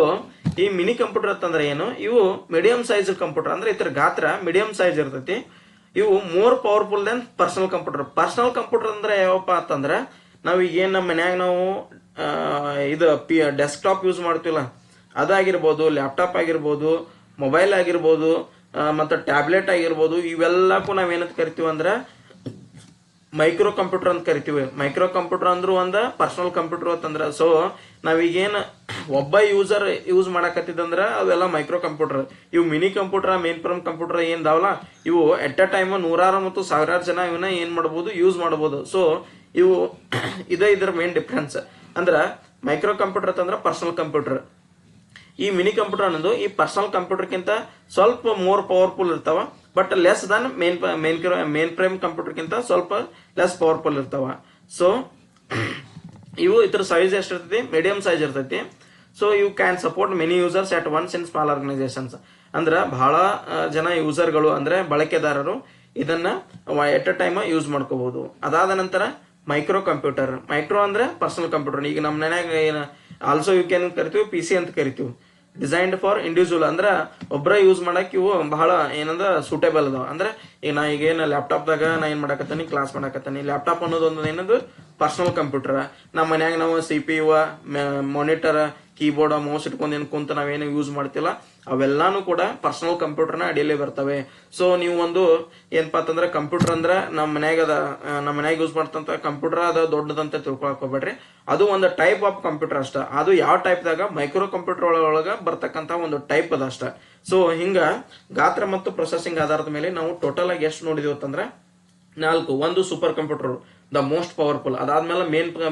ಈ ಮಿನಿ ಕಂಪ್ಯೂಟರ್ ಅಂತಂದ್ರೆ ಏನು, ಇವು ಮೀಡಿಯಂ ಸೈಜ್ ಕಂಪ್ಯೂಟರ್ ಅಂದ್ರೆ ಇತರ ಗಾತ್ರ ಮೀಡಿಯಂ ಸೈಜ್ ಇರ್ತೈತಿ. ಇವು more powerful Dhan personal computer ಅಂದ್ರೆ ಯಾವಪ್ಪ ಅಂತಂದ್ರ ನಾವು ಈಗೇನು ನಮ್ಮ ಮನ್ಯಾಗ ನಾವು ಇದು ಡೆಸ್ಕ್ಟಾಪ್ ಯೂಸ್ ಮಾಡ್ತೀವಲ್ಲ ಅದಾಗಿರ್ಬೋದು, ಲ್ಯಾಪ್ಟಾಪ್ ಆಗಿರ್ಬೋದು, ಮೊಬೈಲ್ ಆಗಿರ್ಬೋದು, ಮತ್ತು ಟ್ಯಾಬ್ಲೆಟ್ ಆಗಿರ್ಬೋದು, ಇವೆಲ್ಲಕ್ಕೂ ನಾವೇನಂತ ಕರಿತೀವಿ ಅಂದ್ರೆ ಮೈಕ್ರೋ ಕಂಪ್ಯೂಟರ್ ಅಂತ ಕರಿತೀವಿ. ಮೈಕ್ರೋ ಕಂಪ್ಯೂಟರ್ ಅಂದ್ರೂ ಒಂದು ಪರ್ಸನಲ್ ಕಂಪ್ಯೂಟರ್ ಅಂತಂದ್ರ. ಸೊ ನಾವೀಗೇನು ಒಬ್ಬ ಯೂಸರ್ ಯೂಸ್ ಮಾಡಕತ್ತಿದಂದ್ರ ಅವೆಲ್ಲ ಮೈಕ್ರೋ ಕಂಪ್ಯೂಟರ್. ಇವು mini computer, main frame computer ಏನ್ ದಾವಲ್ಲ, ಇವು ಎಟ್ ಅ ಟೈಮ್ ನೂರಾರು ಮತ್ತು ಸಾವಿರಾರು ಜನ ಇವನ್ನ ಏನ್ ಮಾಡಬಹುದು, ಯೂಸ್ ಮಾಡಬಹುದು. ಸೊ ಇವು ಇದೇ ಇದರ ಮೇನ್ ಡಿಫ್ರೆನ್ಸ್. ಅಂದ್ರ ಮೈಕ್ರೋ ಕಂಪ್ಯೂಟರ್ ಅಂತಂದ್ರ ಪರ್ಸನಲ್ ಕಂಪ್ಯೂಟರ್. ಈ ಮಿನಿ ಕಂಪ್ಯೂಟರ್ ಅನ್ನೋದು ಈ ಪರ್ಸನಲ್ ಕಂಪ್ಯೂಟರ್ಗಿಂತ ಸ್ವಲ್ಪ ಮೋರ್ ಪವರ್ಫುಲ್ ಇರ್ತಾವ, but less than main frame ಕಂಪ್ಯೂಟರ್ಗಿಂತ ಸ್ವಲ್ಪ ಲೆಸ್ ಪವರ್ಫುಲ್ ಇರ್ತಾವ. ಸೊ ಇವು ಇದ್ರ ಸೈಜ್ ಎಷ್ಟಿರ್ತೈತಿ, ಮೀಡಿಯಂ ಸೈಜ್ ಇರ್ತೈತಿ. ಸೊ ಇವು can support many users at once in small organisations. ಅಂದ್ರ ಬಹಳ ಜನ ಯೂಸರ್ಗಳು ಅಂದ್ರೆ ಬಳಕೆದಾರರು ಇದನ್ನ ಎಟ್ ಅ ಟೈಮ್ ಯೂಸ್ ಮಾಡ್ಕೋಬಹುದು. ಅದಾದ ನಂತರ ಮೈಕ್ರೋ ಕಂಪ್ಯೂಟರ್. ಮೈಕ್ರೋ ಅಂದ್ರೆ ಪರ್ಸನಲ್ ಕಂಪ್ಯೂಟರ್. ಈಗ ನಮ್ಮ ಮನ್ಯಾಗ ಏನು ಆಲ್ಸೋ ಯು ಕ್ಯಾನ್ ಕರಿತೀವಿ, PC ಅಂತ ಕರಿತೀವಿ. ಡಿಸೈನ್ಡ್ ಫಾರ್ ಇಂಡಿವಿಜುವಲ್ ಅಂದ್ರ ಒಬ್ಬರ ಯೂಸ್ ಮಾಡಕ್ ಇವು ಬಹಳ ಏನಂದ್ರ ಸೂಟೇಬಲ್ ಅದಾವ. ಅಂದ್ರೆ ಈಗ ನಾ ಈಗೇನು ಲ್ಯಾಪ್ಟಾಪ್ದಾಗ ನಾ ಏನ್ ಮಾಡಕತ್ತೀನಿ, ಕ್ಲಾಸ್ ಮಾಡಕತ್ತೀನಿ. ಲ್ಯಾಪ್ಟಾಪ್ ಅನ್ನೋದು ಒಂದು ಏನದು ಪರ್ಸನಲ್ ಕಂಪ್ಯೂಟರ್. ನಮ್ಮ ಮನ್ಯಾಗ ನಾವು CPU, ಮಾನಿಟರ್, ಕೀಬೋರ್ಡ್, ಮೌಸ್ ಇಟ್ಕೊಂಡು ಏನ್ ಕುಂತ ನಾವೇನು ಯೂಸ್ ಮಾಡ್ತಿಲ್ಲ, ಅವೆಲ್ಲಾನು ಕೂಡ ಪರ್ಸನಲ್ ಕಂಪ್ಯೂಟರ್ನ ಅಡಿಯಲ್ಲಿ ಬರ್ತವೆ. ಸೊ ನೀವು ಒಂದು ಏನಪ್ಪಾ ಅಂತಂದ್ರೆ ಕಂಪ್ಯೂಟರ್ ಅಂದ್ರೆ ನಮ್ಮ ಮನ್ಯಾಗ ಯೂಸ್ ಮಾಡ್ತಂತ ಕಂಪ್ಯೂಟರ್ ಅದ ದೊಡ್ಡದಂತ ತಿಳ್ಕೊಳಕ್ ಹೋಗ್ಬೇಡ್ರಿ. ಅದು ಒಂದು ಟೈಪ್ ಆಫ್ ಕಂಪ್ಯೂಟರ್ ಅಷ್ಟ. ಅದು ಯಾವ ಟೈಪ್ ದಾಗ ಮೈಕ್ರೋ ಕಂಪ್ಯೂಟರ್ ಒಳಗ ಬರ್ತಕ್ಕಂತ ಒಂದು ಟೈಪ್ ಅದ ಅಷ್ಟ. ಸೊ ಹಿಂಗ ಗಾತ್ರ ಮತ್ತು ಪ್ರೊಸೆಸಿಂಗ್ ಆಧಾರದ ಮೇಲೆ ನಾವು ಟೋಟಲ್ ಆಗಿ ಎಷ್ಟು ನೋಡಿದೀವಿ ಅಂತಂದ್ರೆ 4. ಒಂದು super computer, the most powerful. ಅದಾದ್ಮೇಲೆ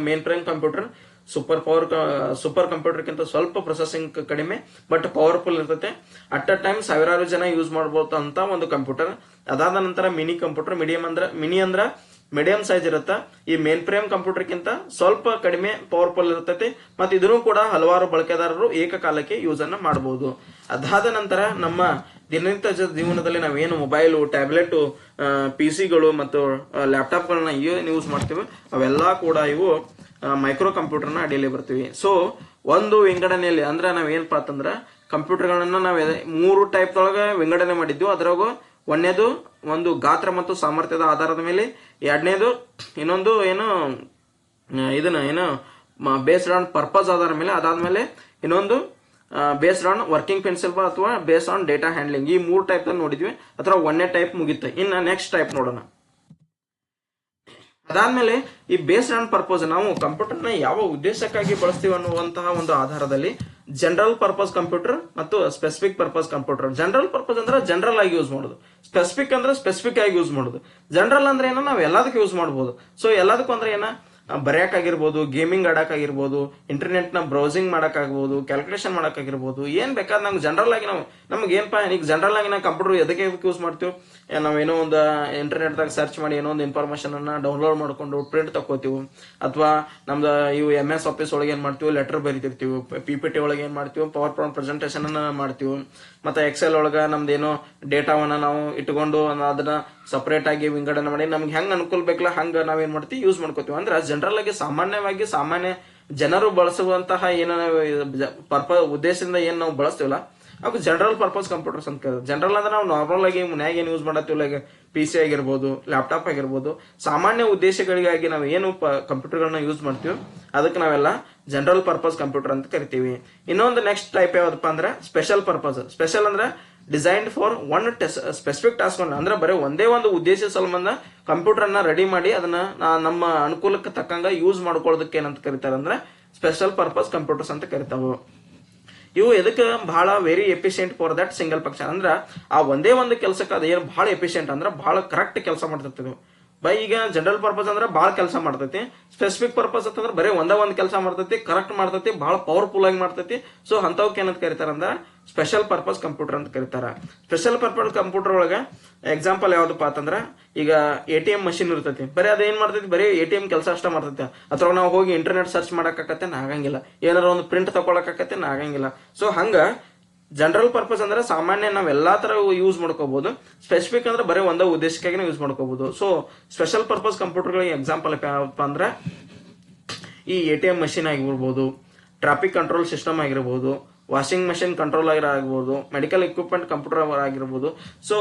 ಮೇನ್ ಫ್ರೇಮ್ ಕಂಪ್ಯೂಟರ್, ಸೂಪರ್ ಕಂಪ್ಯೂಟರ್ಗಿಂತ ಸ್ವಲ್ಪ ಪ್ರೊಸೆಸಿಂಗ್ ಕಡಿಮೆ ಬಟ್ ಪವರ್ಫುಲ್ ಇರ್ತೈತೆ. ಅಟ್ ಅ ಟೈಮ್ ಸಾವಿರಾರು ಜನ ಯೂಸ್ ಮಾಡಬಹುದು ಅಂತ ಒಂದು ಕಂಪ್ಯೂಟರ್. ಅದಾದ ನಂತರ ಮಿನಿ ಕಂಪ್ಯೂಟರ್. ಮಿನಿ ಅಂದ್ರ ಮೀಡಿಯಂ ಸೈಜ್ ಇರುತ್ತೆ. ಈ ಮೇನ್ ಫ್ರೇಮ್ ಕಂಪ್ಯೂಟರ್ಗಿಂತ ಸ್ವಲ್ಪ ಕಡಿಮೆ ಪವರ್ಫುಲ್ ಇರ್ತೈತಿ. ಮತ್ತೆ ಇದನ್ನು ಕೂಡ ಹಲವಾರು ಬಳಕೆದಾರರು ಏಕಕಾಲಕ್ಕೆ ಯೂಸ್ ಅನ್ನ ಮಾಡಬಹುದು. ಅದಾದ ನಂತರ ನಮ್ಮ ದಿನನಿತ್ಯ ಜೀವನದಲ್ಲಿ ನಾವೇನು ಮೊಬೈಲು, ಟ್ಯಾಬ್ಲೆಟ್, PC ಮತ್ತು ಲ್ಯಾಪ್ಟಾಪ್ಗಳನ್ನ ಏನು ಯೂಸ್ ಮಾಡ್ತೀವಿ ಅವೆಲ್ಲ ಕೂಡ ಇವು ಮೈಕ್ರೋ ಕಂಪ್ಯೂಟರ್ನ ಅಡಿಯಲ್ಲಿ ಬರ್ತೀವಿ. ಸೊ ಒಂದು ವಿಂಗಡಣೆಯಲ್ಲಿ ಅಂದ್ರೆ ನಾವೇನಪ್ಪಾ ಅಂತಂದ್ರ ಕಂಪ್ಯೂಟರ್ಗಳನ್ನ ನಾವ್ 3 ಟೈಪ್ ಒಳಗ ವಿಂಗಡಣೆ ಮಾಡಿದ್ವಿ. ಅದ್ರಾಗ ಒಂದೇದು ಒಂದು ಗಾತ್ರ ಮತ್ತು ಸಾಮರ್ಥ್ಯದ ಆಧಾರದ ಮೇಲೆ, ಎರಡನೇದು ಇನ್ನೊಂದು ಏನು ಬೇಸ್ಡ್ ಆನ್ ಪರ್ಪಸ್ ಆಧಾರದ ಮೇಲೆ, ಅದಾದ್ಮೇಲೆ ಇನ್ನೊಂದು ಬೇಸ್ಡ್ ಆನ್ ವರ್ಕಿಂಗ್ ಪ್ರಿನ್ಸಿಪಲ್ ಅಥವಾ ಬೇಸ್ಡ್ ಆನ್ ಡೇಟಾ ಹ್ಯಾಂಡ್ಲಿಂಗ್. ಈ 3 ಟೈಪ್ ನೋಡಿದ್ವಿ. ಅಥವಾ 1ನೇ ಟೈಪ್ ಮುಗಿತ್ತು. ಇನ್ನು ನೆಕ್ಸ್ಟ್ ಟೈಪ್ ನೋಡೋಣ. ಅದಾದ್ಮೇಲೆ ಈ ಬೇಸ್ಡ್ ಆನ್ ಪರ್ಪಸ್, ನಾವು ಕಂಪ್ಯೂಟರ್ನ ಯಾವ ಉದ್ದೇಶಕ್ಕಾಗಿ ಬಳಸ್ತೀವಿ ಅನ್ನುವಂತಹ ಒಂದು ಆಧಾರದಲ್ಲಿ ಜನರಲ್ ಪರ್ಪಸ್ ಕಂಪ್ಯೂಟರ್ ಮತ್ತು specific purpose computer. General purpose ಅಂದ್ರೆ ಜನರಲ್ ಆಗಿ ಯೂಸ್ ಮಾಡೋದು, ಸ್ಪೆಸಿಫಿಕ್ ಅಂದ್ರೆ ಸ್ಪೆಸಿಫಿಕ್ ಆಗಿ ಯೂಸ್ ಮಾಡೋದು. ಜನರಲ್ ಅಂದ್ರೆ ಏನೋ ನಾವು ಎಲ್ಲದಕ್ಕೂ ಯೂಸ್ ಮಾಡಬಹುದು. ಸೊ ಎಲ್ಲದಕ್ಕೂ ಅಂದ್ರೆ ಏನ, ಬರೆಯಕ್ಕಾಗಿರ್ಬೋದು, ಗೇಮಿಂಗ್ ಆಡಕ್ಕಾಗಿರ್ಬೋದು, ಇಂಟರ್ನೆಟ್ ನ ಬ್ರೌಸಿಂಗ್ ಮಾಡಕ್ಕಾಗ್ಬೋದು, ಕ್ಯಾಲ್ಕುಲೇಷನ್ ಮಾಡಕ್ಕಾಗಿರ್ಬೋದು, ಏನ್ ಬೇಕಾದ್ರೆ ನಮ್ಗೆ ಜನರಲ್ ಆಗಿ ನಮ್ಗೆ ಏನಪ್ಪಾ ಈಗ ಜನರಲ್ ಆಗಿ ನಾವು ಕಂಪ್ಯೂಟರ್ ಎದಕ್ಕೆ ಯೂಸ್ ಮಾಡ್ತೀವಿ, ನಾವೇನೋ ಒಂದು ಇಂಟರ್ನೆಟ್ ದಾಗ ಸರ್ಚ್ ಮಾಡಿ ಏನೋ ಒಂದು ಇನ್ಫಾರ್ಮೇಶನ್ ಅನ್ನ ಡೌನ್ಲೋಡ್ ಮಾಡ್ಕೊಂಡು ಪ್ರಿಂಟ್ ತಗೋತೀವಿ. ಅಥವಾ ನಮ್ದು ಇವು MS ಆಫೀಸ್ ಒಳಗೆ ಏನ್ ಮಾಡ್ತೀವಿ, ಲೆಟರ್ ಬರೀತಿರ್ತೀವಿ. PPT ಒಳಗೆ ಏನ್ ಮಾಡ್ತೀವಿ, ಪವರ್ ಪಾಯಿಂಟ್ ಪ್ರೆಸೆಂಟೇಷನ್ ಅನ್ನ ಮಾಡ್ತೀವಿ. ಮತ್ತೆ ಎಕ್ಸೆಲ್ ಒಳಗ ನಮ್ದೇನೋ ಡೇಟಾವನ್ನ ನಾವು ಇಟ್ಕೊಂಡು ಅದನ್ನ ಸಪರೇಟ್ ಆಗಿ ವಿಂಗಡಣೆ ಮಾಡಿ ನಮ್ಗೆ ಹೆಂಗ್ ಅನುಕೂಲ ಬೇಕಲ್ಲ ಹಂಗ ನಾವೇನ್ ಮಾಡ್ತೀವಿ, ಯೂಸ್ ಮಾಡ್ಕೋತೀವಿ. ಅಂದ್ರೆ ಜನರಲ್ ಆಗಿ ಸಾಮಾನ್ಯ ಜನರು ಬಳಸುವಂತಹ ಏನೋ ಉದ್ದೇಶದಿಂದ ಏನ್ ನಾವು ಬಳಸ್ತೀವಲ್ಲ ಅವು ಜನರಲ್ ಪರ್ಪಸ್ ಕಂಪ್ಯೂಟರ್ಸ್ ಅಂತ ಕರೀತಾರೆ. ಜನರಲ್ ಅಂದ್ರೆ ನಾವು ನಾರ್ಮಲ್ ಆಗಿ ಮನ್ಯಾಗ ಏನ್ ಯೂಸ್ ಮಾಡತ್ತೀವಿ, ಲೈಕ್ PC ಆಗಿರ್ಬೋದು, ಲ್ಯಾಪ್ಟಾಪ್ ಆಗಿರ್ಬೋದು, ಸಾಮಾನ್ಯ ಉದ್ದೇಶಗಳಿಗಾಗಿ ನಾವು ಏನು ಕಂಪ್ಯೂಟರ್ಗಳನ್ನ ಯೂಸ್ ಮಾಡ್ತೀವಿ ಅದಕ್ಕೆ ನಾವೆಲ್ಲ ಜನರಲ್ ಪರ್ಪಸ್ ಕಂಪ್ಯೂಟರ್ ಅಂತ ಕರಿತೀವಿ. ಇನ್ನೊಂದು ನೆಕ್ಸ್ಟ್ ಟೈಪ್ ಯಾವ್ದಪ್ಪ ಅಂದ್ರೆ ಸ್ಪೆಷಲ್ ಪರ್ಪಸ್. ಸ್ಪೆಷಲ್ ಅಂದ್ರೆ designed for one specific task. ಅಂದ್ರೆ ಬರೀ ಒಂದೇ ಒಂದು ಉದ್ದೇಶ ಸಂಬಂಧ ಕಂಪ್ಯೂಟರ್ ಅನ್ನ ರೆಡಿ ಮಾಡಿ ಅದನ್ನ ನಮ್ಮ ಅನುಕೂಲಕ್ಕೆ ತಕ್ಕಂಗ ಯೂಸ್ ಮಾಡ್ಕೊಳ್ಳೋದಕ್ಕೆ ಏನಂತ ಕರೀತಾರೆ ಅಂದ್ರೆ ಸ್ಪೆಷಲ್ ಪರ್ಪಸ್ ಕಂಪ್ಯೂಟರ್ಸ್ ಅಂತ ಕರಿತಾವು. ಇವು ಎದಕ್ಕೆ ಬಹಳ very efficient for that single function. ಅಂದ್ರ ಆ ಒಂದೇ ಒಂದು ಕೆಲಸಕ್ಕೆ ಅದು ಏನು ಬಹಳ ಎಫಿಷಿಯಂಟ್ ಅಂದ್ರೆ ಬಹಳ ಕರೆಕ್ಟ್ ಕೆಲಸ ಮಾಡ್ತಿರ್ತೀವಿ. ಈಗ ಜನರಲ್ ಪರ್ಪಸ್ ಅಂದ್ರೆ ಬಹಳ ಕೆಲಸ ಮಾಡ್ತೈತಿ. ಸ್ಪೆಸಿಫಿಕ್ ಪರ್ಪಸ್ ಅಂತಂದ್ರೆ ಬರೀ ಒಂದ್ ಕೆಲಸ ಮಾಡ್ತೈತಿ, ಕರೆಕ್ಟ್ ಮಾಡ್ತೈತಿ, ಬಹಳ ಪವರ್ಫುಲ್ ಆಗಿ ಮಾಡ್ತೈತಿ. ಸೊ ಅಂತವಕ್ಕೆ ಏನಂತ ಕರೀತಾರ ಅಂದ್ರೆ ಸ್ಪೆಷಲ್ ಪರ್ಪಸ್ ಕಂಪ್ಯೂಟರ್ ಅಂತ ಕರೀತಾರ. ಸ್ಪೆಷಲ್ ಪರ್ಪಸ್ ಕಂಪ್ಯೂಟರ್ ಒಳಗ ಎಕ್ಸಾಂಪಲ್ ಯಾವ್ದಪ್ಪ ಅಂತಂದ್ರ ಈಗ ATM ಮಷಿನ್ ಇರ್ತೈತಿ. ಬರೀ ಅದೇನ್ ಮಾಡ್ತೈತಿ, ಬರೀ ATM ಕೆಲಸ ಅಷ್ಟ ಮಾಡ್ತೈತಿ. ಅಥವಾ ನಾವು ಹೋಗಿ ಇಂಟರ್ನೆಟ್ ಸರ್ಚ್ ಮಾಡಕ್ಕಾಕತ್ತೆ ಆಗಂಗಿಲ್ಲ, ಏನಾರ ಒಂದು ಪ್ರಿಂಟ್ ತಗೊಳಕಾಕತ್ತೆ ಆಗಂಗಿಲ್ಲ. ಸೊ ಹಂಗ ಜನರಲ್ ಪರ್ಪಸ್ ಅಂದ್ರೆ ಸಾಮಾನ್ಯ ನಾವ್ ಎಲ್ಲಾ ತರ ಯೂಸ್ ಮಾಡ್ಕೋಬಹುದು. ಸ್ಪೆಸಿಫಿಕ್ ಅಂದ್ರೆ ಬರೀ ಒಂದೇ ಉದ್ದೇಶಕ್ಕಾಗಿ ಯೂಸ್ ಮಾಡ್ಕೋಬಹುದು. ಸೊ ಸ್ಪೆಷಲ್ ಪರ್ಪಸ್ ಕಂಪ್ಯೂಟರ್ಗಳಿಗೆ ಎಕ್ಸಾಂಪಲ್ ಯಾವಪ್ಪ ಅಂದ್ರೆ ಈ ATM ಮಷಿನ್ ಆಗಿರ್ಬೋದು, ಟ್ರಾಫಿಕ್ ಕಂಟ್ರೋಲ್ ಸಿಸ್ಟಮ್ ಆಗಿರ್ಬೋದು, ವಾಷಿಂಗ್ ಮಷಿನ್ ಕಂಟ್ರೋಲರ್ ಆಗಿರ್ಬೋದು, ಮೆಡಿಕಲ್ ಇಕ್ವಿಪ್ಮೆಂಟ್ ಕಂಪ್ಯೂಟರ್ ಆಗಿರ್ಬೋದು. ಸೊ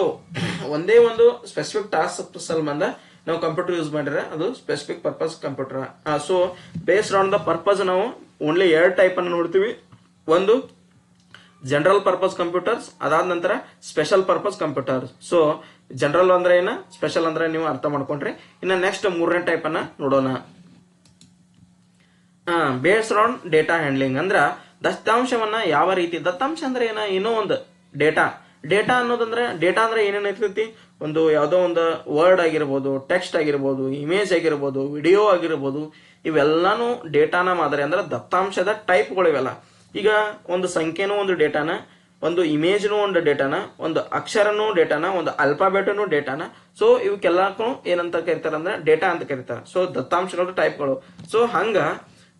ಒಂದೇ ಒಂದು ಸ್ಪೆಸಿಫಿಕ್ ಟಾಸ್ಕ್ ಸಂಬಂಧ ನಾವು ಕಂಪ್ಯೂಟರ್ ಯೂಸ್ ಮಾಡಿದ್ರೆ ಅದು specific purpose computer. So based on the purpose ನಾವು ಓನ್ಲಿ 2 ಟೈಪ್ ಅನ್ನು ನೋಡ್ತೀವಿ. ಒಂದು ಜನರಲ್ ಪರ್ಪಸ್ ಕಂಪ್ಯೂಟರ್ಸ್, ಅದಾದ ನಂತರ special purpose computer. So general ಅಂದ್ರೆ ಏನ, ಸ್ಪೆಷಲ್ ಅಂದ್ರೆ ನೀವು ಅರ್ಥ ಮಾಡ್ಕೊಂಡ್ರಿ. ಇನ್ನು ನೆಕ್ಸ್ಟ್ 3ನೇ ಟೈಪ್ ಅನ್ನ ನೋಡೋಣ. ಬೇಸ್ಡ್ ಆನ್ ಡೇಟಾ ಹ್ಯಾಂಡ್ಲಿಂಗ್ ಅಂದ್ರ ದತ್ತಾಂಶವನ್ನ ಯಾವ ರೀತಿ, ದತ್ತಾಂಶ ಅಂದ್ರೆ ಏನೋ ಒಂದು ಡೇಟಾ ಅನ್ನೋದಂದ್ರೆ, ಡೇಟಾ ಅಂದ್ರೆ ಏನೇನಿರ್ತೈತಿ, ಒಂದು ಯಾವುದೋ ಒಂದು ವರ್ಡ್ ಆಗಿರ್ಬೋದು, ಟೆಕ್ಸ್ಟ್ ಆಗಿರ್ಬೋದು, ಇಮೇಜ್ ಆಗಿರ್ಬೋದು, ವಿಡಿಯೋ ಆಗಿರ್ಬೋದು, ಇವೆಲ್ಲಾನು ಡೇಟಾನ ಮಾದರಿ ಅಂದ್ರೆ ದತ್ತಾಂಶದ ಟೈಪ್ಗಳು ಇವೆಲ್ಲ. ಈಗ ಒಂದು ಸಂಖ್ಯೆನೂ ಒಂದು ಡೇಟಾನ, ಒಂದು ಇಮೇಜ್ನು ಒಂದು ಡೇಟಾನ, ಒಂದು ಅಕ್ಷರನೂ ಡೇಟಾನ, ಒಂದು ಅಲ್ಫಾಬೆಟ್ನು ಡೇಟಾನ. ಸೊ ಇವಕ್ಕೆಲ್ಲಕ್ಕೂ ಏನಂತ ಕರೀತಾರ ಅಂದ್ರೆ ಡೇಟಾ ಅಂತ ಕರೀತಾರೆ. ಸೊ ದತ್ತಾಂಶಗಳ ಟೈಪ್ಗಳು. ಸೊ ಹಂಗ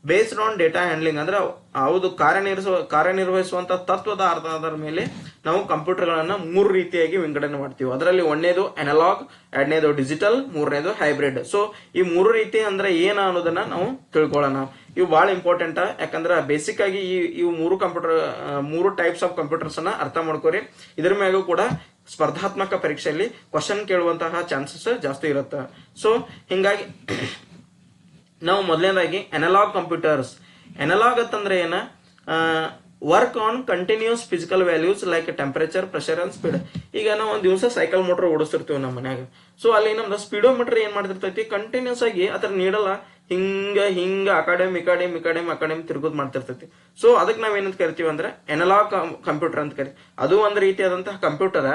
ಬೇಸ್ಡ್ ಆನ್ ಡೇಟಾ ಹ್ಯಾಂಡ್ಲಿಂಗ್ ಅಂದ್ರೆ ಹೌದು ಕಾರ್ಯನಿರ್ವಹಿಸುವಂತ ತತ್ವದ ಆಧಾರದ ಮೇಲೆ ನಾವು ಕಂಪ್ಯೂಟರ್ಗಳನ್ನ 3 ರೀತಿಯಾಗಿ ವಿಂಗಡಣೆ ಮಾಡ್ತೀವಿ. ಅದರಲ್ಲಿ 1ನೇದು ಅನಲಾಗ್, 2ನೇದು ಡಿಜಿಟಲ್, 3ನೇದು ಹೈಬ್ರಿಡ್. ಸೊ ಈ 3 ರೀತಿ ಅಂದ್ರೆ ಏನ ಅನ್ನೋದನ್ನ ನಾವು ತಿಳ್ಕೊಳ್ಳೋಣ. ಇವು ಬಹಳ ಇಂಪಾರ್ಟೆಂಟ್, ಯಾಕಂದ್ರೆ ಬೇಸಿಕ್ ಆಗಿ ಇವು 3 ಟೈಪ್ಸ್ ಆಫ್ ಕಂಪ್ಯೂಟರ್ಸ್ ಅನ್ನ ಅರ್ಥ ಮಾಡ್ಕೋರಿ. ಇದ್ರ ಮ್ಯಾಗೂ ಕೂಡ ಸ್ಪರ್ಧಾತ್ಮಕ ಪರೀಕ್ಷೆಯಲ್ಲಿ ಕ್ವಶನ್ ಕೇಳುವಂತಹ ಚಾನ್ಸಸ್ ಜಾಸ್ತಿ ಇರುತ್ತೆ. ಸೊ ಹಿಂಗಾಗಿ ನಾವು ಮೊದಲನೇದಾಗಿ ಅನಲಾಗ್ ಕಂಪ್ಯೂಟರ್ಸ್. ಅನಲಾಗ್ ಅಂತಂದ್ರೆ ಏನ, work on continuous physical values like temperature, pressure and speed. ಈಗ ನಾವು ಒಂದ್ ದಿವಸ ಸೈಕಲ್ ಮೋಟರ್ ಓಡಿಸ್ತಿರ್ತೀವಿ ನಮ್ಮ ಮನ್ಯಾಗ. ಸೊ ಅಲ್ಲಿ ನಮ್ದು ಸ್ಪೀಡೋಮೀಟರ್ ಏನ್ ಮಾಡ್ತಿರ್ತೈತಿ, ಕಂಟಿನ್ಯೂಸ್ ಆಗಿ ಅದ್ರ ನೀಡಲ್ಲ ಹಿಂಗ ಅಕಾಡೆಮ್ ತಿರುಗೋದ್ ಮಾಡ್ತಿರ್ತೈತಿ. ಸೊ ಅದಕ್ಕೆ ನಾವ್ ಏನಂತ ಕರಿತೀವಿ ಅಂದ್ರೆ ಅನಲಾಗ್ ಕಂಪ್ಯೂಟರ್ ಅಂತ ಕರಿ. ಅದು ಒಂದ್ ರೀತಿಯಾದಂತಹ ಕಂಪ್ಯೂಟರ್,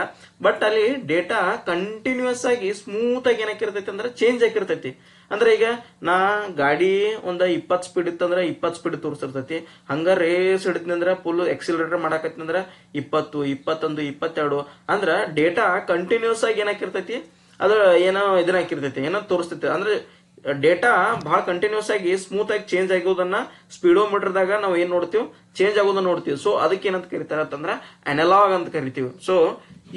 ಬಟ್ ಅಲ್ಲಿ ಡೇಟಾ ಕಂಟಿನ್ಯೂಸ್ ಆಗಿ ಸ್ಮೂತ್ ಆಗಿ ಏನಾಕಿರ್ತೈತಿ ಅಂದ್ರೆ ಚೇಂಜ್ ಆಗಿರ್ತೈತಿ. ಅಂದ್ರೆ ಈಗ ನಾ ಗಾಡಿ ಒಂದ 20 ಸ್ಪೀಡ್ ಇತ್ತಂದ್ರ 20 ಸ್ಪೀಡ್ ತೋರಿಸಿರ್ತೈತಿ. ಹಂಗ ರೇಸ್ ಹಿಡಿದ್ನಂದ್ರ ಫುಲ್ ಎಕ್ಸಿಲರೇಟರ್ ಮಾಡಾಕತ್ತಿನಂದ್ರ 20, 21, 22 ಅಂದ್ರ ಡೇಟಾ ಕಂಟಿನ್ಯೂಸ್ ಆಗಿ ಏನಾಕಿರ್ತೈತಿ, ಅದು ಏನೋ ಇದನ್ನ ಹಾಕಿರ್ತೈತಿ, ಏನೋ ತೋರಿಸ್ತೈತಿ. ಅಂದ್ರೆ ಡೇಟಾ ಬಹಳ ಕಂಟಿನ್ಯೂಸ್ ಆಗಿ ಸ್ಮೂತ್ ಆಗಿ ಚೇಂಜ್ ಆಗೋದನ್ನ ಸ್ಪೀಡೋಮೀಟರ್ದಾಗ ನಾವು ಏನ್ ನೋಡ್ತೀವಿ, ಚೇಂಜ್ ಆಗೋದನ್ನ ನೋಡ್ತೀವಿ. ಸೊ ಅದಕ್ಕೆ ಏನಂತ ಕರೀತಾರ ಅಂತಂದ್ರ ಅನಲಾಗ್ ಅಂತ ಕರಿತೀವಿ. So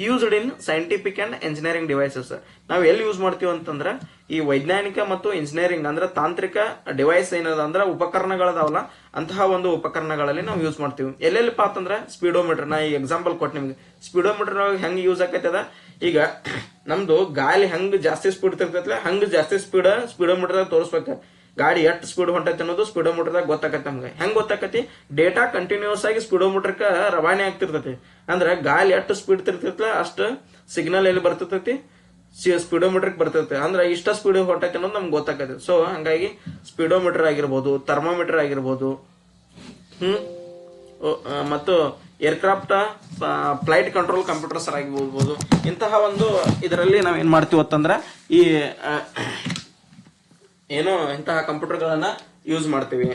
used in scientific and engineering devices. ನಾವು ಎಲ್ಲಿ ಯೂಸ್ ಮಾಡ್ತೀವಿ ಅಂತಂದ್ರ ಈ ವೈಜ್ಞಾನಿಕ ಮತ್ತು ಇಂಜಿನಿಯರಿಂಗ್ ಅಂದ್ರೆ ತಾಂತ್ರಿಕ ಡಿವೈಸ್ ಏನದ ಅಂದ್ರ ಉಪಕರಣಗಳದಾವಲ್ಲ, ಅಂತಹ ಒಂದು ಉಪಕರಣಗಳಲ್ಲಿ ನಾವು ಯೂಸ್ ಮಾಡ್ತೀವಿ. ಎಲ್ಲೆಲ್ಲಿಪ್ಪ ಅಂತಂದ್ರ ಸ್ಪೀಡೋಮೀಟರ್. ನಾ ಈ ಎಕ್ಸಾಂಪಲ್ ಕೊಟ್ಟು ನಿಮ್ಗೆ ಸ್ಪೀಡೋಮೀಟರ್ ಹೆಂಗ್ ಯೂಸ್ ಆಕೈತದ, ಈಗ ನಮ್ದು ಗಾಳಿ ಹೆಂಗ್ ಜಾಸ್ತಿ ಸ್ಪೀಡ್ ತಿರ್ತೈತಲ್ಲ ಹಂಗ ಜಾಸ್ತಿ ಸ್ಪೀಡೋಮೀಟರ್ ತೋರಿಸ್ಬೇಕು. ಗಾಡಿ ಎಷ್ಟು ಸ್ಪೀಡ್ ಹೊಂಟೈತಿ ಅನ್ನೋದು ಸ್ಪೀಡೋಮೀಟರ್ದಾಗ ಗೊತ್ತಾಕತಿ. ನಮ್ಗೆ ಹೆಂಗ್ ಗೊತ್ತಾಕತಿ, ಡೇಟಾ ಕಂಟಿನ್ಯೂಸ್ ಆಗಿ ಸ್ಪೀಡೋಮೀಟರ್ಕ ರವಾನೆ ಆಗ್ತಿರ್ತೈತಿ. ಅಂದ್ರೆ ಗಾಳಿ ಎಷ್ಟು ಸ್ಪೀಡ್ ತಿರ್ತೈತಲ್ಲ ಅಷ್ಟು ಸಿಗ್ನಲ್ ಎಲ್ಲಿ ಬರ್ತೈತಿ, ಸ್ಪೀಡೋಮೀಟರ್ ಬರ್ತೈತೆ. ಅಂದ್ರೆ ಇಷ್ಟ ಸ್ಪೀಡ್ ಹೊಂಟೈತಿ ಅನ್ನೋದು ನಮ್ಗೆ ಗೊತ್ತಾಕತಿ. ಸೊ ಹಂಗಾಗಿ ಸ್ಪೀಡೋಮೀಟರ್ ಆಗಿರ್ಬೋದು, ಥರ್ಮೋಮೀಟರ್ ಆಗಿರ್ಬೋದು, ಮತ್ತು ಏರ್ಕ್ರಾಫ್ಟ್ ಫ್ಲೈಟ್ ಕಂಟ್ರೋಲ್ ಕಂಪ್ಯೂಟರ್ಸ್ ಆಗಿರ್ಬೋದು. ಇಂತಹ ಒಂದು ಇದರಲ್ಲಿ ನಾವ್ ಏನ್ ಮಾಡ್ತೀವಿ ಅಂತಂದ್ರ ಈ ಏನೋ ಇಂತಹ ಕಂಪ್ಯೂಟರ್ಗಳನ್ನ ಯೂಸ್ ಮಾಡ್ತೀವಿ.